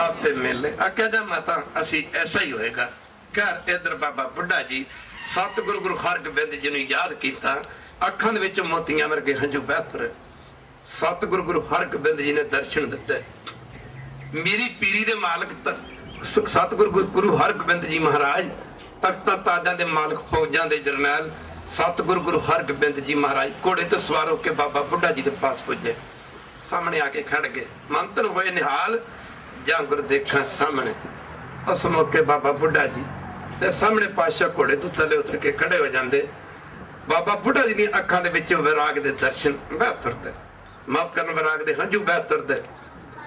ਆਪੇ ਮਿਲੇ। ਆਖਿਆ ਜਾ ਮਾਤਾ ਅਸੀਂ ਐਸਾ ਹੀ ਹੋਏਗਾ। ਘਰ ਇਧਰ ਬਾਬਾ ਬੁੱਢਾ ਜੀ ਸਤਿਗੁਰੂ ਗੁਰੂ ਹਰਗੋਬਿੰਦ ਜੀ ਨੂੰ ਯਾਦ ਕੀਤਾ। ਅੱਖਾਂ ਦੇ ਵਿੱਚ ਮੋਤੀਆਂ ਵਰਗੇ ਹੰਝੂ ਵਹਿ ਤੁਰੇ। ਸਤਿਗੁਰੂ ਗੁਰੂ ਹਰਗੋਬਿੰਦ ਜੀ ਨੇ ਦਰਸ਼ਨ ਦਿੱਤੇ। ਮੇਰੀ ਪੀਰੀ ਦੇ ਮਾਲਕ ਸਤਿਗੁਰੂ ਗੁਰੂ ਹਰਗੋਬਿੰਦ ਜੀ ਮਹਾਰਾਜ, ਤਖਤਾਂ ਤਾਜਾਂ ਦੇ ਮਾਲਕ, ਫੌਜਾਂ ਦੇ ਜਰਨੈਲ ਸਤਿਗੁਰੂ ਗੁਰੂ ਹਰਗੋਬਿੰਦ ਜੀ ਮਹਾਰਾਜ ਘੋੜੇ ਤੇ ਸਵਾਰ ਹੋ ਕੇ ਬਾਬਾ ਬੁੱਢਾ ਜੀ ਦੇ ਪਾਸ ਪੁੱਜੇ। ਸਾਹਮਣੇ ਆ ਕੇ ਖੜ ਗਏ। ਮੰਤਰ ਹੋਏ ਨਿਹਾਲ ਜਾਂ ਗੁਰ ਦੇਖਾਂ ਸਾਹਮਣੇ। ਉਸ ਮੌਕੇ ਬਾਬਾ ਬੁੱਢਾ ਜੀ ਤੇ ਸਾਹਮਣੇ ਪਾਤਸ਼ਾਹ ਘੋੜੇ ਤੋਂ ਥੱਲੇ ਉਤਰ ਕੇ ਖੜੇ ਹੋ ਜਾਂਦੇ। ਬਾਬਾ ਬੁੱਢਾ ਜੀ ਦੀਆਂ ਅੱਖਾਂ ਦੇ ਵਿੱਚ ਵਿਰਾਗ ਦੇ ਦਰਸ਼ਨ ਵਹਿ ਤੁਰਦੇ। ਮਾਫ ਕਰਨ, ਵਿਰਾਗ ਦੇ ਹੰਝੂ ਵਹਿ ਤੁਰਦੇ।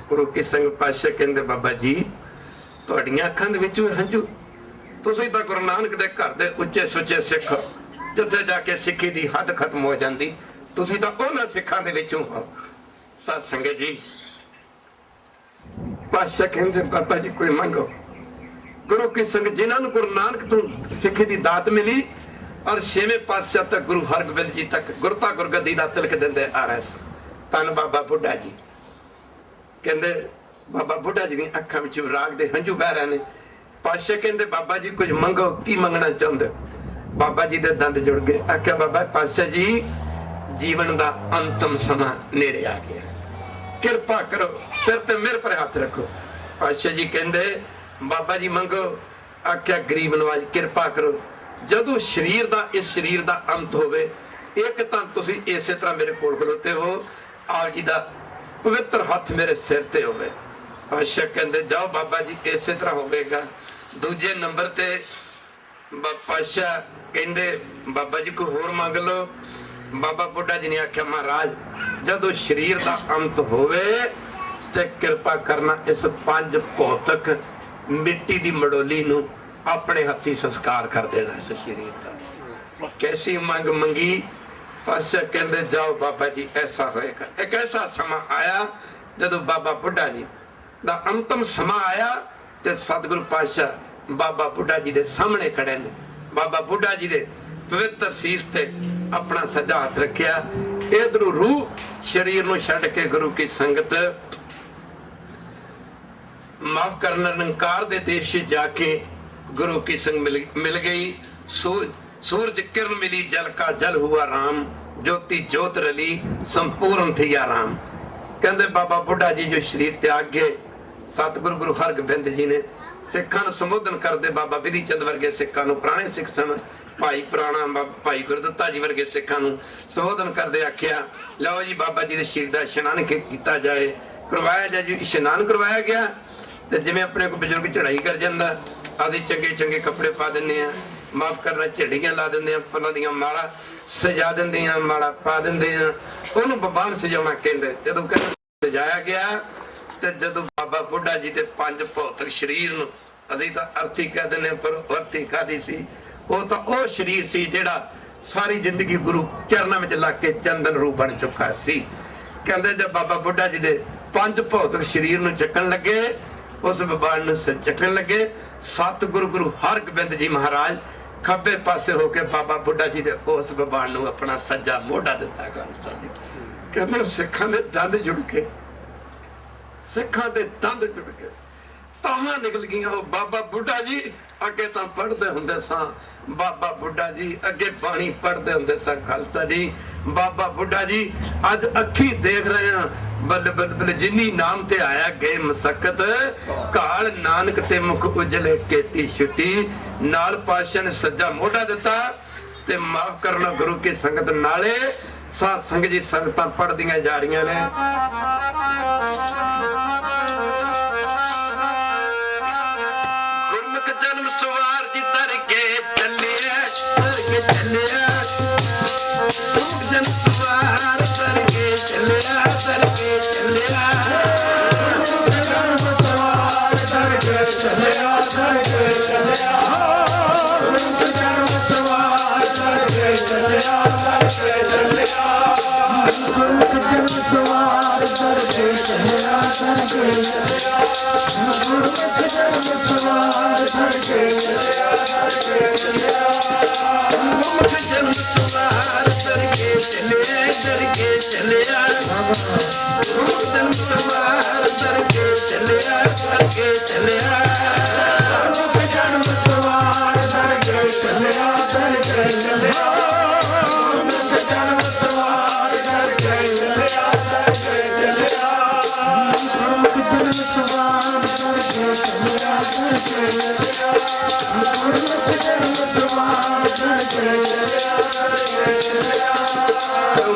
ਗੁਰੂ ਕੀ ਸਿੰਘ ਪਾਤਸ਼ਾਹ ਕਹਿੰਦੇ ਬਾਬਾ ਜੀ ਤੁਹਾਡੀਆਂ ਅੱਖਾਂ ਦੇ ਵਿੱਚ ਹੰਝੂ, ਤੁਸੀਂ ਤਾਂ ਗੁਰੂ ਨਾਨਕ ਦੇ ਘਰ ਦੇ ਉੱਚੇ ਸੁੱਚੇ ਸਿੱਖ, ਜਿੱਥੇ ਜਾ ਕੇ ਸਿੱਖੀ ਦੀ ਹੱਦ ਖਤਮ ਹੋ ਜਾਂਦੀ, ਤੁਸੀਂ ਤਾਂ ਉਹਨਾਂ ਸਿੱਖਾਂ ਦੇ ਵਿੱਚੋਂ ਹੋ। ਸਤ ਸੰਗਤ ਜੀ ਪਾਤਸ਼ਾਹ ਕਹਿੰਦੇ ਬਾਬਾ ਜੀ ਕੋਈ ਮੰਗੋ। ਗੁਰੂ ਕੀ ਸੰਗਤ ਜਿਨ੍ਹਾਂ ਨੂੰ ਗੁਰੂ ਨਾਨਕ ਤੋਂ ਸਿੱਖੀ ਦੀ ਦਾਤ ਮਿਲੀ ਔਰ 6ਵੇਂ ਪਾਤਸ਼ਾਹ ਤੱਕ ਗੁਰੂ ਹਰਗੋਬਿੰਦ ਜੀ ਤੱਕ ਗੁਰਤਾ ਗੁਰਗੱਦੀ ਦਾ ਤਿਲਕ ਦਿੰਦੇ ਆ ਰਹੇ ਸਨ। ਧੰਨ ਬਾਬਾ ਬੁੱਢਾ ਜੀ। ਕਹਿੰਦੇ ਬਾਬਾ ਬੁੱਢਾ ਜੀ ਦੀਆਂ ਅੱਖਾਂ ਵਿੱਚ ਵਿਰਾਗ ਦੇ ਹੰਝੂ ਵਹਿ ਰਹੇ ਨੇ। ਪਾਤਸ਼ਾਹ ਕਹਿੰਦੇ ਬਾਬਾ ਜੀ ਕੁਝ ਮੰਗੋ, ਕੀ ਮੰਗਣਾ ਚਾਹੁੰਦੇ? ਬਾਬਾ ਜੀ ਦੇ ਦੰਦ ਜੁੜ ਗਏ। ਆਖਿਆ ਬਾਬਾ ਪਾਤਸ਼ਾਹ ਜੀ ਜੀਵਨ ਦਾ ਅੰਤਮ ਸਮਾਂ ਨੇੜੇ ਆ ਗਿਆ, ਕਿਰਪਾ ਕਰੋ, ਸਿਰ ਤੇ ਮਿਹਰ ਪਰ ਹੱਥ ਰੱਖੋ। ਪਾਤਸ਼ਾਹ ਜੀ ਕਹਿੰਦੇ ਬਾਬਾ ਜੀ ਮੰਗੋ। ਆਖਿਆ ਗਰੀਬ ਨਵਾਜ ਕਿਰਪਾ ਕਰੋ, ਜਦੋਂ ਸਰੀਰ ਦਾ ਇਸ ਸਰੀਰ ਦਾ ਅੰਤ ਹੋਵੇ, ਇੱਕ ਤਾਂ ਤੁਸੀਂ ਇਸੇ ਤਰ੍ਹਾਂ ਮੇਰੇ ਕੋਲ ਖਲੋਤੇ ਹੋ, ਆਪ ਜੀ ਦਾ ਪਵਿੱਤਰ ਹੱਥ ਮੇਰੇ ਸਿਰ ਤੇ ਹੋਵੇ। ਪਾਤਸ਼ਾਹ ਕਹਿੰਦੇ ਜਾਓ ਬਾਬਾ ਜੀ ਇਸੇ ਤਰ੍ਹਾਂ ਹੋਵੇਗਾ। ਦੂਜੇ ਨੰਬਰ ਤੇ ਪਾਤਸ਼ਾਹ ਕਹਿੰਦੇ ਬਾਬਾ ਜੀ ਕੋਈ ਹੋਰ ਮੰਗ ਲਓ। ਬਾਬਾ ਬੁੱਢਾ ਜੀ ਨੇ ਆਖਿਆ ਮਹਾਰਾਜ ਜਦੋਂ ਸਰੀਰ ਦਾ ਅੰਤ ਹੋਵੇ ਤੇ ਕਿਰਪਾ ਕਰਨਾ ਇਸ 5 ਭੌਤਿਕ ਮਿੱਟੀ ਦੀ ਮੜੋਲੀ ਨੂੰ ਆਪਣੇ ਹੱਥੀ ਸੰਸਕਾਰ ਕਰ ਦੇਣਾ ਇਸ ਸਰੀਰ ਦਾ। ਕੈਸੀ ਮੰਗ ਮੰਗੀ? ਪਾਤਸ਼ਾਹ ਕਹਿੰਦੇ ਜਾਓ ਬਾਬਾ ਜੀ ਐਸਾ ਹੋਏਗਾ। ਇੱਕ ਐਸਾ ਸਮਾਂ ਆਇਆ ਜਦੋਂ ਬਾਬਾ ਬੁੱਢਾ ਜੀ ਦਾ ਅੰਤਮ ਸਮਾਂ ਆਇਆ ਤੇ ਸਤਿਗੁਰੂ ਪਾਤਸ਼ਾਹ ਬਾਬਾ ਬੁੱਢਾ ਜੀ ਦੇ ਸਾਹਮਣੇ ਖੜੇ ਨੇ। ਬਾਬਾ ਬੁੱਢਾ ਜੀ ਦੇ ਪਵਿੱਤਰ ਸੀਸ ਤੇ ਆਪਣਾ ਸੱਜਾ ਹੱਥ ਰੱਖਿਆ। ਇਧਰੋਂ ਰੂਹ ਸਰੀਰ ਨੂੰ ਛੱਡ ਕੇ ਗੁਰੂ ਕੀ ਸੰਗਤ ਮਾਫ ਕਰਨਾ ਨਿਰੰਕਾਰ ਦੇ ਦੇਸ਼ ਜਾ ਕੇ ਗੁਰੂ ਕੀ ਸੰਗ ਮਿਲ ਗਈ। सूरज किरण मिली जल का जल हुआ राम, ज्योति ज्योत रली संपूर्ण थिया राम। कहते बाबा बुढ़ा जी जो शरीर त्याग गए, सतगुरु गुरु हरगोबिंद जी ने सिखां संबोधन करते बाबा विधि चंद वर्गे सिखां पुराने सिख सन, भाई पुराना भाई गुरदत्ता जी वर्गे सिखां संबोधन करते आख्या लो जी बाबा जी के शरीर का इशनान किया जाए। करवाया जाए जी, इशनान करवाया गया। तो जिवें अपने को बजुर्ग चढ़ाई कर जाता, असीं चंगे चंगे कपड़े पा दिंदे आ, माफ करना झड़ियां ला देंगे, फुलों दी माला सजा देंगे, माला पा देंगे, उन्होंने बबान सजाना कहते। जो सजाया गया तो जो बाबा बुढ़ा जी के 5 भौतिक शरीर नूं असीं तां अर्थी कह देने, पर अर्थी कादी सी, वो तो वह शरीर सी जिहड़ा सारी जिंदगी गुरु चरणों में लग के चंदन रूप बन चुका सी। कहते जब बाबा बुढ़ा जी के 5 भौतिक शरीर नूं चकन लगे, उस बबान नूं चकन लगे, सतगुरु गुरु हरगोबिंद जी महाराज खब्बे पासे होके बाबा बुढ़ा जी दे उस बबान नूं अपना सज्जा मोढ़ा दिता। कहते सिखां दे दंद जुड़ के, सिखां दे दंद जुड़ के ताहां निकल गईयां। बाबा बुढ़ा जी अगे तां पढ़दे हुंदे सां, बाबा बुढ़ा जी अगे बाणी पढ़दे हुंदे सां। खालसा जी बाबा बुढ़ा जी अज अखी देख रहे हैं, बल बल बल जिन्नी नाम ते आया गए मसकत, काल नानक ते मुख उजले केती छुटी, नाल पातशाह ने सज्जा मोढ़ा दिता। ते माफ करना गुरु की संगत नाले साध संगत जी संगतां पढ़दियां जा रही ने। गुरमुख जन्म सवार जी दर के चलिए, दर के जन्म सवार करके चले करके चलिया जन्म सवार करके चलिया करके चलिया जन्म सवार करके चलिया करके चलिया जन्म सवार करके चलिया करके चलिया जन्म सवार करके चलिया करके चलिया जन्म सवार करके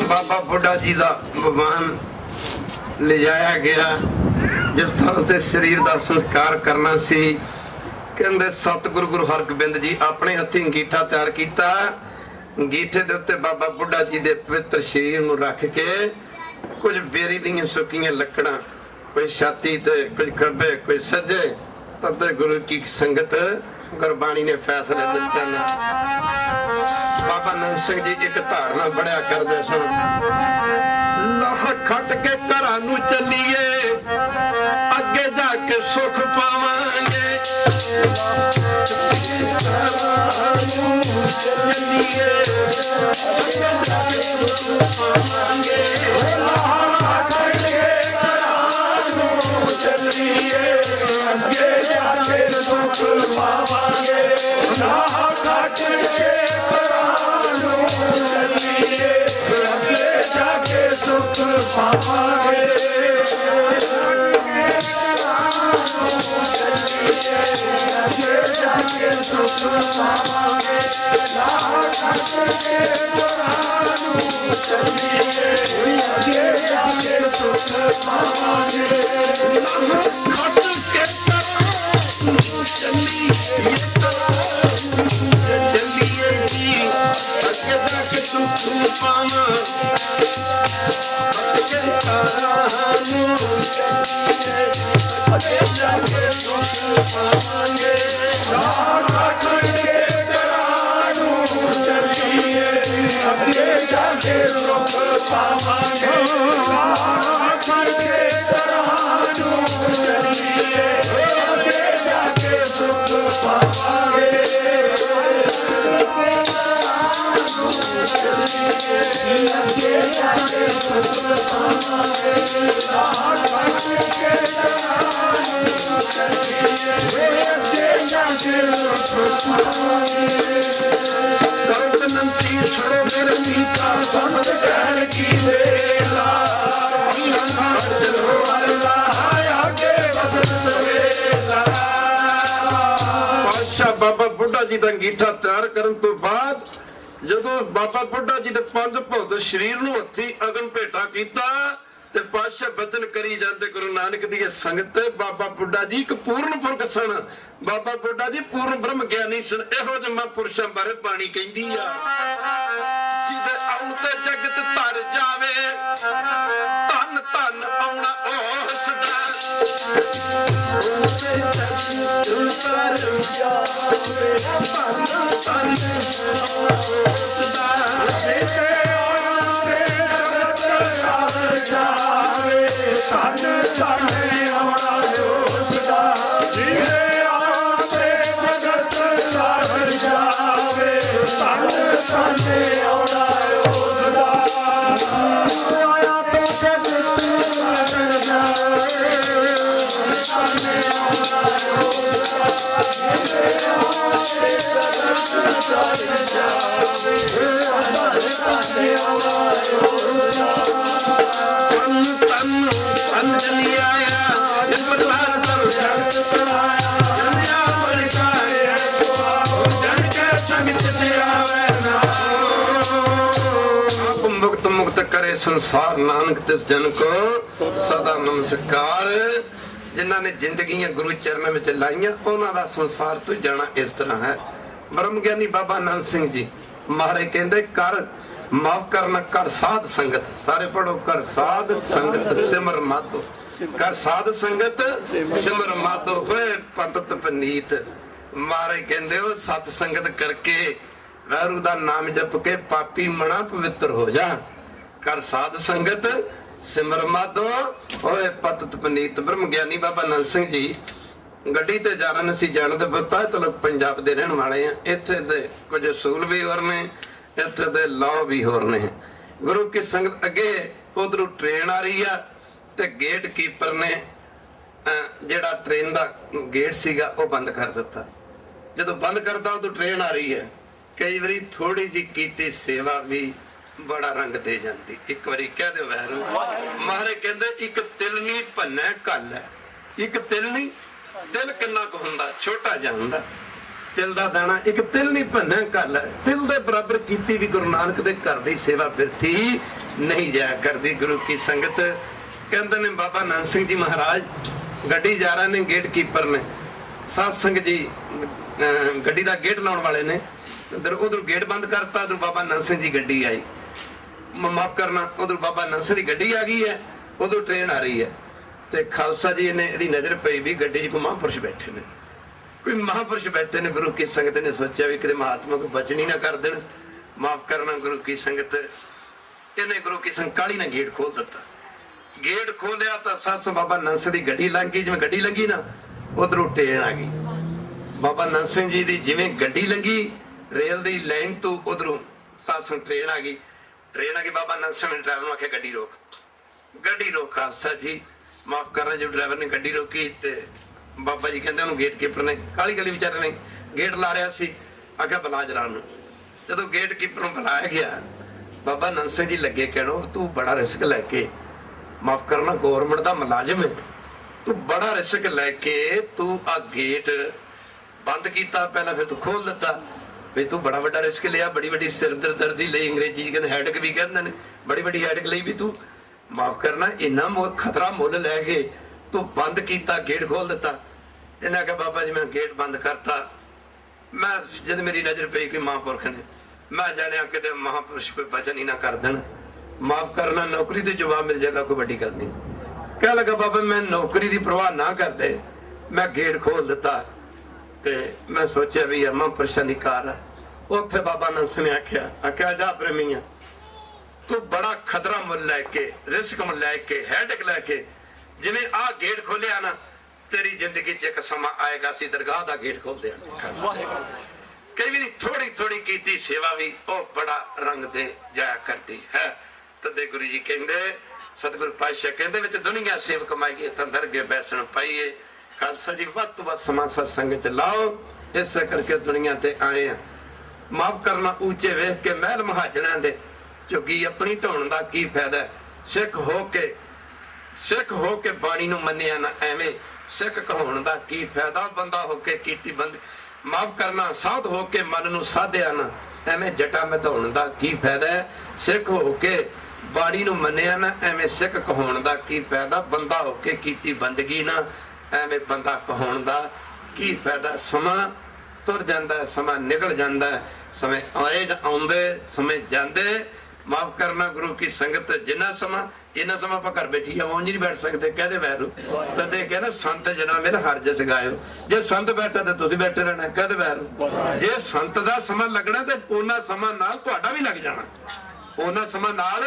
बाबा बुढ़ा जी का भगवान ले जाया गया जिस थां ते शरीर का संस्कार करना सी कहंदे सतगुरु गुरु हरगोबिंद जी अपने हथी अंगीठा तैयार किया अंगीठे दे उत्ते बाबा बुढ़ा जी दे पवित्र शरीर नूं रख के कुछ बेरी दी सुक्कियां लकड़ां कोई छाती ते कुछ खब्बे कोई सज्जे तदे गुरु की संगत गुरबाणी ने फैसले दिते ने बाबा नंद सिंह जी एक धारणा बड़िया करते सन लाह खट के घरां नूं चलीए अगे जाके सुख पावांगे चलीए अगे जाके सुख पावांगे चलिए अगे जाके सुख पावांगे राह काट के चलिए अगे जाके सुख पावांगे अगे जाके सुख पावांगे राह काट के चलिए अगे जाके सुख पावांगे बाबा बुढ़ा जी का अंगीठा तैयार करन तो बाद जदों बाबा बुढ़ा जी दे पंज भौत शरीर नूं हत्थी अगन भेटा कीता ते पातशाह बचन करी जाते गुरु नानक दी संगत बाबा बुढ़ा जी एक पूर्ण पुरख सन बाबा बुढ़ा जी पूर्ण ब्रह्म ज्ञानी सन इहो ਜਿਹੇ महापुरुषां बारे बाणी कहंदी आ जिहदे आउण ते जगत तर जावे धन धन आउणा ओस दा मुक्त करे संसार नानक तिस जन को सदा नमस्कार जिन्हों ने जिंदगियां गुरु चरणों में लाइया उन्हों का संसार तो जाना इस तरह है ब्रह्म ज्ञानी बाबा नंद सिंह जी महाराज कहते कर माफ करना कर साध संगत सारे पढ़ो कर साध संगत सिमर माधो कर साध संगत सिमर माधो होए पंडित पनीत महाराज कहते हो सत संगत करके वैरू दा नाम जप के पापी मना पवित्र हो जा कर साध संगत ਸਿਮਰ ਮਾਧੋ ਓਏ ਪਤਤ ਪਨੀਤ ਬ੍ਰਹਮ ਗਿਆਨੀ ਬਾਬਾ ਨੰਦ ਸਿੰਘ ਜੀ ਗੱਡੀ ਤੇ ਜਾ ਰਹੇ ਸੀ। ਜਾਣਦੇ ਬਤਾ ਤੇ ਲੋਕ ਪੰਜਾਬ ਦੇ ਰਹਿਣ ਵਾਲੇ ਆ। ਇੱਥੇ ਦੇ ਕੁਝ ਅਸੂਲ ਵੀ ਹੋਰ ਨੇ, ਇੱਥੇ ਦੇ ਲਾਅ ਵੀ ਹੋਰ ਨੇ। ਗੁਰੂ ਕੀ ਸੰਗਤ ਅੱਗੇ ਉਧਰੋਂ ਟ੍ਰੇਨ ਆ ਰਹੀ ਆ ਤੇ ਗੇਟ ਕੀਪਰ ਨੇ ਜਿਹੜਾ ਟ੍ਰੇਨ ਦਾ ਗੇਟ ਸੀਗਾ ਉਹ ਬੰਦ ਕਰ ਦਿੱਤਾ। ਜਦੋਂ ਬੰਦ ਕਰਦਾ ਉਦੋਂ ਟ੍ਰੇਨ ਆ ਰਹੀ ਹੈ। ਕਈ ਵਾਰੀ ਥੋੜੀ ਜਿਹੀ ਕੀਤੀ ਸੇਵਾ ਵੀ ਬੜਾ ਰੰਗ ਦੇ ਜਾਂਦੀ। ਇੱਕ ਵਾਰੀ ਕਹਿ ਦਿਓ ਵੈਰੂ ਮਹਾਰਾਜ ਕਹਿੰਦੇ ਇੱਕ ਤਿਲ ਨਹੀਂ ਭੰਨੈ ਘੱਲ ਹੈ। ਇੱਕ ਤਿਲ ਨਹੀਂ, ਤਿਲ ਕਿੰਨਾ ਕੁ ਹੁੰਦਾ, ਛੋਟਾ ਜਿਹਾ ਹੁੰਦਾ ਤਿਲ ਦਾ ਦਾਣਾ। ਇੱਕ ਤਿਲ ਨਹੀਂ ਭੰਨੈ ਘੱਲ ਹੈ। ਤਿਲ ਦੇ ਬਰਾਬਰ ਕੀਤੀ ਵੀ ਗੁਰੂ ਨਾਨਕ ਦੇ ਘਰ ਦੀ ਸੇਵਾ ਬਿਰਥੀ ਨਹੀਂ ਜਾਇਆ ਕਰਦੀ। ਗੁਰੂ ਕੀ ਸੰਗਤ ਕਹਿੰਦੇ ਨੇ ਬਾਬਾ ਨੰਦ ਸਿੰਘ ਜੀ ਮਹਾਰਾਜ ਗੱਡੀ ਜਾ ਰਹੇ ਨੇ, ਗੇਟ ਕੀਪਰ ਨੇ ਸਾਧ ਸੰਗਤ ਜੀ ਗੱਡੀ ਦਾ ਗੇਟ ਲਾਉਣ ਵਾਲੇ ਨੇ। ਉਧਰ ਗੇਟ ਬੰਦ ਕਰਤਾ, ਉਧਰ ਬਾਬਾ ਨੰਦ ਸਿੰਘ ਜੀ ਗੱਡੀ ਆਈ। ਮਾਫ ਕਰਨਾ, ਉਧਰ ਬਾਬਾ ਨੰਦ ਸਿੰਘ ਦੀ ਗੱਡੀ ਆ ਗਈ ਹੈ, ਉਧਰ ਟ੍ਰੇਨ ਆ ਰਹੀ ਹੈ। ਤੇ ਖਾਲਸਾ ਜੀ ਨੇ ਇਹਦੀ ਨਜ਼ਰ ਪਈ ਵੀ ਗੱਡੀ 'ਚ ਕੋਈ ਮਹਾਂਪੁਰਸ਼ ਬੈਠੇ ਨੇ, ਕੋਈ ਮਹਾਂਪੁਰਸ਼ ਬੈਠੇ ਨੇ। ਗੁਰੂ ਕੀ ਸੰਗਤ ਨੇ ਸੋਚਿਆ ਵੀ ਕਿਤੇ ਮਹਾਤਮਾ ਕੋਈ ਬਚਨ ਹੀ ਨਾ ਕਰ ਦੇਣ। ਮਾਫ ਕਰਨਾ ਗੁਰੂ ਕੀ ਸੰਗਤ, ਇਹਨੇ ਗੁਰੂ ਕੀ ਸੰਗਤ ਕਾਲੀ ਨੇ ਗੇਟ ਖੋਲ ਦਿੱਤਾ। ਗੇਟ ਖੋਲਿਆ ਤਾਂ ਸੱਸ ਬਾਬਾ ਨੰਦ ਸਿੰਘ ਦੀ ਗੱਡੀ ਲੰਘ ਗਈ। ਜਿਵੇਂ ਗੱਡੀ ਲੰਘੀ ਨਾ ਉਧਰੋਂ ਟ੍ਰੇਨ ਆ ਗਈ। ਬਾਬਾ ਨੰਦ ਸਿੰਘ ਜੀ ਦੀ ਜਿਵੇਂ ਗੱਡੀ ਲੰਘੀ ਰੇਲ ਦੀ ਲਾਈਨ ਤੋਂ, ਉਧਰੋਂ ਸੱਸ ਟ੍ਰੇਨ ਆ ਗਈ। ਟ੍ਰੇਨ ਆ ਗਈ, ਬਾਬਾ ਨੰਦ ਸਿੰਘ ਨੇ ਡਰਾਈਵਰ ਨੂੰ ਆਖਿਆ ਗੱਡੀ ਰੋਕ, ਗੱਡੀ ਰੋਕ। ਖਾਲਸਾ ਜੀ ਮਾਫ ਕਰਨਾ, ਜੋ ਡਰਾਈਵਰ ਨੇ ਗੱਡੀ ਰੋਕੀ ਤੇ ਬਾਬਾ ਜੀ ਕਹਿੰਦੇ ਉਹਨੂੰ ਗੇਟ ਕੀਪਰ ਨੇ ਕਾਲੀ ਗਲੀ ਵਿਚਾਰੇ ਨੇ ਗੇਟ ਲਾ ਰਿਹਾ ਸੀ, ਆਖਿਆ ਬੁਲਾ ਜਰਾ ਨੂੰ। ਜਦੋਂ ਗੇਟ ਕੀਪਰ ਨੂੰ ਬੁਲਾਇਆ ਗਿਆ ਬਾਬਾ ਨੰਦ ਸਿੰਘ ਜੀ ਲੱਗੇ ਕਹਿਣੋ ਤੂੰ ਬੜਾ ਰਿਸਕ ਲੈ ਕੇ, ਮਾਫ ਕਰਨਾ ਗੌਰਮੈਂਟ ਦਾ ਮੁਲਾਜ਼ਮ ਹੈ, ਤੂੰ ਬੜਾ ਰਿਸਕ ਲੈ ਕੇ ਤੂੰ ਆ ਗੇਟ ਬੰਦ ਕੀਤਾ, ਪਹਿਲਾਂ ਫਿਰ ਤੂੰ ਖੋਲ ਦਿੱਤਾ ਵੀ ਤੂੰ ਬੜਾ ਵੱਡਾ ਰਿਸਕ ਲਿਆ, ਬੜੀ ਵੱਡੀ ਸਿਰ ਦਰਦੀ ਲਈ, ਅੰਗਰੇਜ਼ੀ ਕਹਿੰਦੇ ਹੈਡਕ ਵੀ ਕਹਿੰਦੇ ਨੇ, ਬੜੀ ਵੱਡੀ ਹੈਡਕ ਲਈ ਵੀ ਤੂੰ ਮਾਫ ਕਰਨਾ ਇੰਨਾ ਖਤਰਾ ਮੁੱਲ ਲੈ ਕੇ ਤੂੰ ਬੰਦ ਕੀਤਾ, ਗੇਟ ਖੋਲ ਦਿੱਤਾ। ਇਹਨਾਂ ਕਿਹਾ ਬਾਬਾ ਜੀ ਮੈਂ ਗੇਟ ਬੰਦ ਕਰਤਾ। ਮੈਂ ਜਦ ਮੇਰੀ ਨਜ਼ਰ ਪਈ ਕਿ ਮਹਾਂਪੁਰਖ ਨੇ, ਮੈਂ ਜਾਣਿਆ ਕਿਤੇ ਮਹਾਂਪੁਰਸ਼ ਕੋਈ ਬਚਨ ਹੀ ਨਾ ਕਰ ਦੇਣ। ਮਾਫ ਕਰਨਾ ਨੌਕਰੀ ਤੇ ਜਵਾਬ ਮਿਲ ਜਾਏਗਾ, ਕੋਈ ਵੱਡੀ ਗੱਲ ਨਹੀਂ। ਕਹਿ ਲੱਗਾ ਬਾਬਾ ਮੈਂ ਨੌਕਰੀ ਦੀ ਪਰਵਾਹ ਨਾ ਕਰਦੇ ਮੈਂ ਗੇਟ ਖੋਲ ਦਿੱਤਾ। ਤੇ ਮੈਂ ਸੋਚਿਆ ਵੀ ਮਹਾਂਪੁਰਸ਼ਾਂ ਦੀ ਕਾਰ ਹੈ। ਉੱਥੇ ਬਾਬਾ ਨੰਦ ਸਿੰਘ ਨੇ ਆਖਿਆ ਜਾ ਪ੍ਰੇਮੀਆਂ ਤੂੰ ਬੜਾ ਖਤਰਾ ਮੁੱਲ ਲੈ ਕੇ, ਰਿਸਕ ਮੁੱਲ ਲੈ ਕੇ, ਹੈਡਕ ਲੈ ਕੇ ਜਿਵੇਂ ਆਹ ਗੇਟ ਖੋਲਿਆ ਨਾ, ਤੇਰੀ ਜ਼ਿੰਦਗੀ 'ਚ ਇੱਕ ਸਮਾਂ ਆਏਗਾ ਸੀ ਦਰਗਾਹ ਦਾ ਗੇਟ ਖੋਲ ਦਿਆਂਗੇ। ਕਈ ਵੀ ਥੋੜੀ ਥੋੜੀ ਕੀਤੀ ਸੇਵਾ ਵੀ ਉਹ ਬੜਾ ਰੰਗ ਦੇ ਜਾਇਆ ਕਰਦੀ ਹੈ। ਤਦੇ ਗੁਰੂ ਜੀ ਕਹਿੰਦੇ, ਸਤਿਗੁਰੂ ਪਾਤਸ਼ਾਹ ਕਹਿੰਦੇ ਵਿੱਚ ਦੁਨੀਆ ਸੇਵ ਕਮਾਈਏ ਤਾਂ ਦਰਗੇ ਬੈਸਣ ਪਾਈਏ। ਖਾਲਸਾ ਜੀ ਵੱਧ ਤੋਂ ਵੱਧ ਸਮਾਂ ਸਤਸੰਗ 'ਚ ਲਾਓ, ਇਸੇ ਕਰਕੇ ਦੁਨੀਆ ਤੇ ਆਏ ਆ। ਮਾਫ ਕਰਨਾ ਉੱਚੇ ਵੇਖ ਕੇ ਮਹਿਲ ਮਹਾਜਣਾਂ ਦੇ ਝੁੱਗੀ ਆਪਣੀ ਢਾਉਣ ਦਾ ਕੀ ਫਾਇਦਾ। ਸਿੱਖ ਹੋ ਕੇ ਬਾਣੀ ਨੂੰ ਮੰਨਿਆ ਨਾ ਐਵੇਂ, ਸਿੱਖ ਕਹਾਉਣ ਦਾ ਕੀ ਫਾਇਦਾ। ਬੰਦਾ ਹੋ ਕੇ ਕੀਤੀ ਬੰਦ, ਮਾਫ ਕਰਨਾ ਸਾਧ ਹੋ ਕੇ ਮਨ ਨੂੰ ਸਾਧਿਆ ਨਾ ਐਵੇਂ, ਜਟਾ ਮਧਾਉਣ ਦਾ ਕੀ ਫਾਇਦਾ। ਸਿੱਖ ਹੋ ਕੇ ਬਾਣੀ ਨੂੰ ਮੰਨਿਆ ਨਾ ਐਵੇਂ, ਸਿੱਖ ਕਹਾਉਣ ਦਾ ਕੀ ਫਾਇਦਾ। ਬੰਦਾ ਹੋ ਕੇ ਕੀਤੀ ਬੰਦਗੀ ਨਾ ਐਵੇਂ, ਬੰਦਾ ਕਹਾਉਣ ਦਾ ਕੀ ਫਾਇਦਾ। ਸਮਾਂ ਤੁਰ ਜਾਂਦਾ, ਸਮਾਂ ਨਿਕਲ ਜਾਂਦਾ, ਸਮੇਂ ਆਉਂਦੇ ਸਮੇਂ ਜਾਂਦੇ। ਮਾਫ ਕਰਨਾ ਗੁਰੂ ਕੀ ਸੰਗਤ ਜਿੰਨਾ ਸਮਾਂ ਆਪਾਂ ਘਰ ਬੈਠੀ ਆ ਉਂਝ ਨਹੀਂ ਬੈਠ ਸਕਦੇ। ਕਹਦੇ ਵੈਰੂ ਤਦੇ ਕਹਿੰਦਾ ਸੰਤ ਜਨਾ ਮੇਰਾ ਹਰ ਜਸ ਗਾਇਓ। ਜੇ ਸੰਤ ਬੈਠਾ ਤੇ ਤੁਸੀਂ ਬੈਠੇ ਰਹਿਣਾ। ਕਹਦੇ ਵੈਰੂ ਜੇ ਸੰਤ ਦਾ ਸਮਾਂ ਲੱਗਣਾ ਤੇ ਉਹਨਾਂ ਸਮਾਂ ਨਾਲ ਤੁਹਾਡਾ ਵੀ ਲੱਗ ਜਾਣਾ, ਉਹਨਾਂ ਸਮਾਂ ਨਾਲ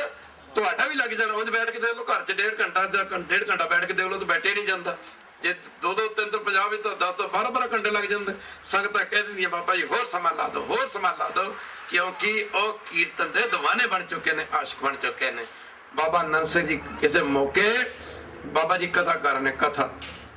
ਤੁਹਾਡਾ ਵੀ ਲੱਗ ਜਾਣਾ। ਉਂਝ ਬੈਠ ਕੇ ਦੇਖ ਲਓ ਘਰ 'ਚ ਡੇਢ ਘੰਟਾ ਬੈਠ ਕੇ ਦੇਖ ਲਓ ਤਾਂ ਬੈਠੇ ਨਹੀਂ ਜਾਂਦਾ। ਜੇ 2-2 3 ਤੋਂ 50 ਤਾਂ 10 ਤੋਂ 12 ਘੰਟੇ ਲੱਗ ਜਾਂਦੇ। ਸੰਗਤਾਂ ਕਹਿ ਦਿੰਦੀਆਂ ਬਾਬਾ ਜੀ ਹੋਰ ਸਮਾਂ ਲਾ ਦਿਓ, ਹੋਰ ਸਮਾਂ ਲਾ ਦਿਓ, ਕਿਉਂਕਿ ਉਹ ਕੀਰਤਨ ਦੇ ਦੀਵਾਨੇ ਬਣ ਚੁੱਕੇ ਨੇ, ਆਸ਼ਿਕ ਬਣ ਚੁੱਕੇ ਨੇ। ਬਾਬਾ ਨੰਦ ਸਿੰਘ ਜੀ ਕਿਸੇ ਮੌਕੇ ਬਾਬਾ ਜੀ ਕਥਾ ਕਰ ਰਹੇ ਨੇ, ਕਥਾ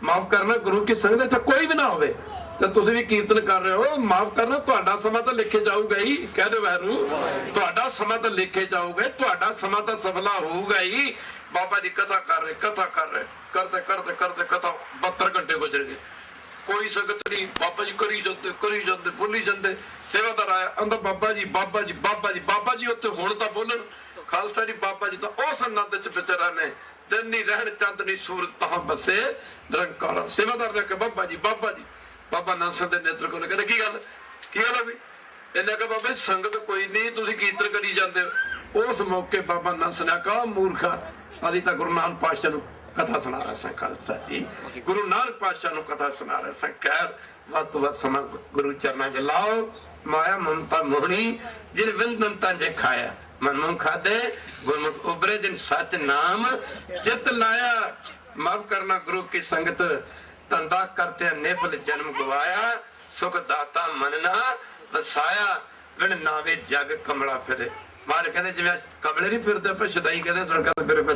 ਮਾਫ ਕਰਨਾ ਗੁਰੂ ਕੀ ਸੰਗਤ ਇੱਥੇ ਕੋਈ ਵੀ ਨਾ ਹੋਵੇ ਤੇ ਤੁਸੀਂ ਵੀ ਕੀਰਤਨ ਕਰ ਰਹੇ ਹੋ, ਮਾਫ ਕਰਨਾ ਤੁਹਾਡਾ ਸਮਾਂ ਤਾਂ ਲਿਖੇ ਜਾਊਗਾ ਹੀ। ਕਹਿ ਦਿਓ ਵੈਰੂ ਤੁਹਾਡਾ ਸਮਾਂ ਤਾਂ ਲਿਖੇ ਜਾਊਗਾ, ਤੁਹਾਡਾ ਸਮਾਂ ਤਾਂ ਸਫਲਾ ਹੋਊਗਾ ਹੀ। ਬਾਬਾ ਜੀ ਕਥਾ ਕਰ ਰਹੇ ਕਰਦੇ ਕਥਾ 72 ਘੰਟੇ ਗੁਜ਼ਰ ਗਏ। ਕੋਈ ਸੰਗਤ ਨਹੀਂ, ਬਾਬਾ ਜੀ ਕਰੀ ਜਾਂਦੇ ਬੋਲੀ ਜਾਂਦੇ। ਸੇਵਾਦਾਰ ਆਇਆ ਅੰਦਰ ਬਾਬਾ ਜੀ ਉੱਥੇ ਹੁਣ ਤਾਂ ਬੋਲਣ। ਖਾਲਸਾ ਜੀ ਬਾਬਾ ਜੀ ਤਾਂ ਉਸ ਆਨੰਦ ਚ ਵਿਚਾਰਾ ਨੇ, ਦਿਨ ਨਹੀਂ ਰਹਿਣ ਚੰਦ ਨਹੀਂ ਸੂਰਤ ਤਾਂ ਬਸੇ ਨਿਰੰਕਾਰ। ਸੇਵਾਦਾਰ ਨੇ ਕਿਹਾ ਬਾਬਾ ਜੀ ਬਾਬਾ ਨੰਦ ਸਿੰਘ ਦੇ ਨੇਤਰ ਕੋਲ ਕਹਿੰਦੇ ਕੀ ਗੱਲ ਆ ਵੀ। ਇਹਨੇ ਕਿਹਾ ਬਾਬਾ ਸੰਗਤ ਕੋਈ ਨਹੀਂ, ਤੁਸੀਂ ਕੀਰਤਨ ਕਰੀ ਜਾਂਦੇ ਹੋ। ਉਸ ਮੌਕੇ ਬਾਬਾ ਨੰਦ ਸਿੰਘ ਨੇ ਕਿਹਾ ਮੂਰਖਾ ਅਸੀਂ ਤਾਂ ਗੁਰੂ ਨਾਨਕ ਪਾਤਸ਼ਾਹ ਨੂੰ ਕਥਾ ਸੁਣਾ ਰਿਹਾ ਸਾਂ। ਖਾਲਸਾ ਜੀ ਗੁਰੂ ਨਾਨਕ ਪਾਤਸ਼ਾਹ ਨੂੰ ਕਥਾ ਸੁਣਾ ਰਿਹਾ ਸਾਂ। ਖੈਰ ਵੱਧ ਤੋਂ ਵੱਧ ਸਮਾਂ ਗੁਰੂ ਚਰਨਾਂ 'ਚ ਲਾਓ। ਮਾਇਆ ਮਮਤਾ ਮੋਹਣੀ ਜਿਨ ਵਿੰਦਨ ਤਾਂ ਜੇ ਖਾਇਆ, मनमुख खादे गुरमुख उबरे, जिन सच नाम चित लाया। माफ करना गुरु की संगत, धंधा करते निफल जन्म गवाया। सुख दाता मनना वसाया, बिन नावे जग कमला फिरे। मार कहते जिवें कमले नहीं फिरते पर शदाई कहते सड़कों ते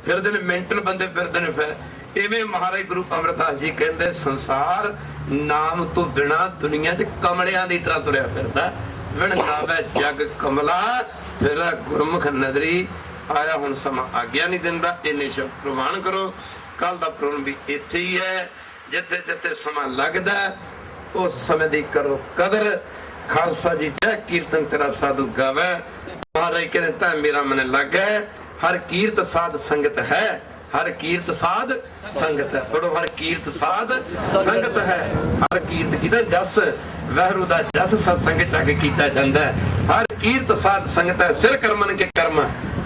फिरदे ने, मेंटल बंदे फिरदे ने। फिर इवें महाराज गुरु अमरदास जी कहते संसार नाम तो बिना दुनिया च कमलियां दी तरह तुरया फिरदा। बिन नावे जग कमला फिर गुरमुख नदरी। आया हुण समा आग्या नहीं दिंदा, इन्ने शब्द प्रवान करो। कल दा प्रोग्राम भी इत्थे ही है। जिथे जिथे समा लगदा उस समय दी करो कदर। खालसा जी जय कीर्तन तेरा साधु गावे। महाराज कहते मेरा मन लग है, हर कीर्त साध संगत है। हर कीर्त साध संगत है। पढ़ो हर कीर्त साध संगत है। हर कीर्त कीता जस वहरू दा जस सत्संग च आके कीता जांदा है। हर कीर्त साध संगत है। सिर कर्मन के कर्म,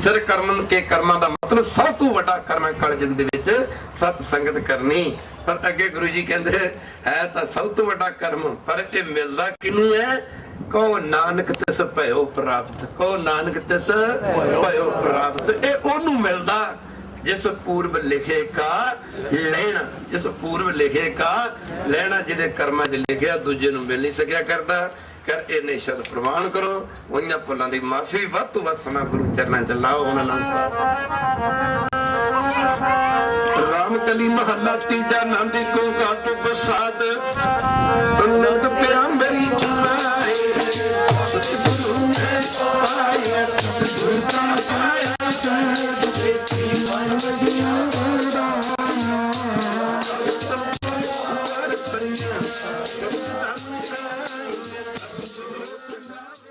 सिर कर्मन के कर्मां दा मतलब सब तो वड्डा कर्म है कल युग दे विच सत संगत करनी। पर अगे गुरु जी कहंदे है तां सब तो वड्डा कर्म, पर ये मिलदा किनू है? कहो नानक तिस भयो प्राप्त, कहो नानक तिस भयो प्राप्त। ये ओनू मिलदा जिस पूर्व लिखे का लेना, जिस पूर्व लिखे का लेना। जिदे कर्मां च लिखिया दूजे नूं मिल नहीं सकिया करदा। कर इन्ने शब्द प्रमाण करो। उन्हां भुलां दी माफी, वध तों वध समा गुरु चरणां च लाओ। उन्हां नाम राम कली महला तीजा नंद को गात प्रसाद। नंद प्या मेरी गुरु ने पाया सतगुरु का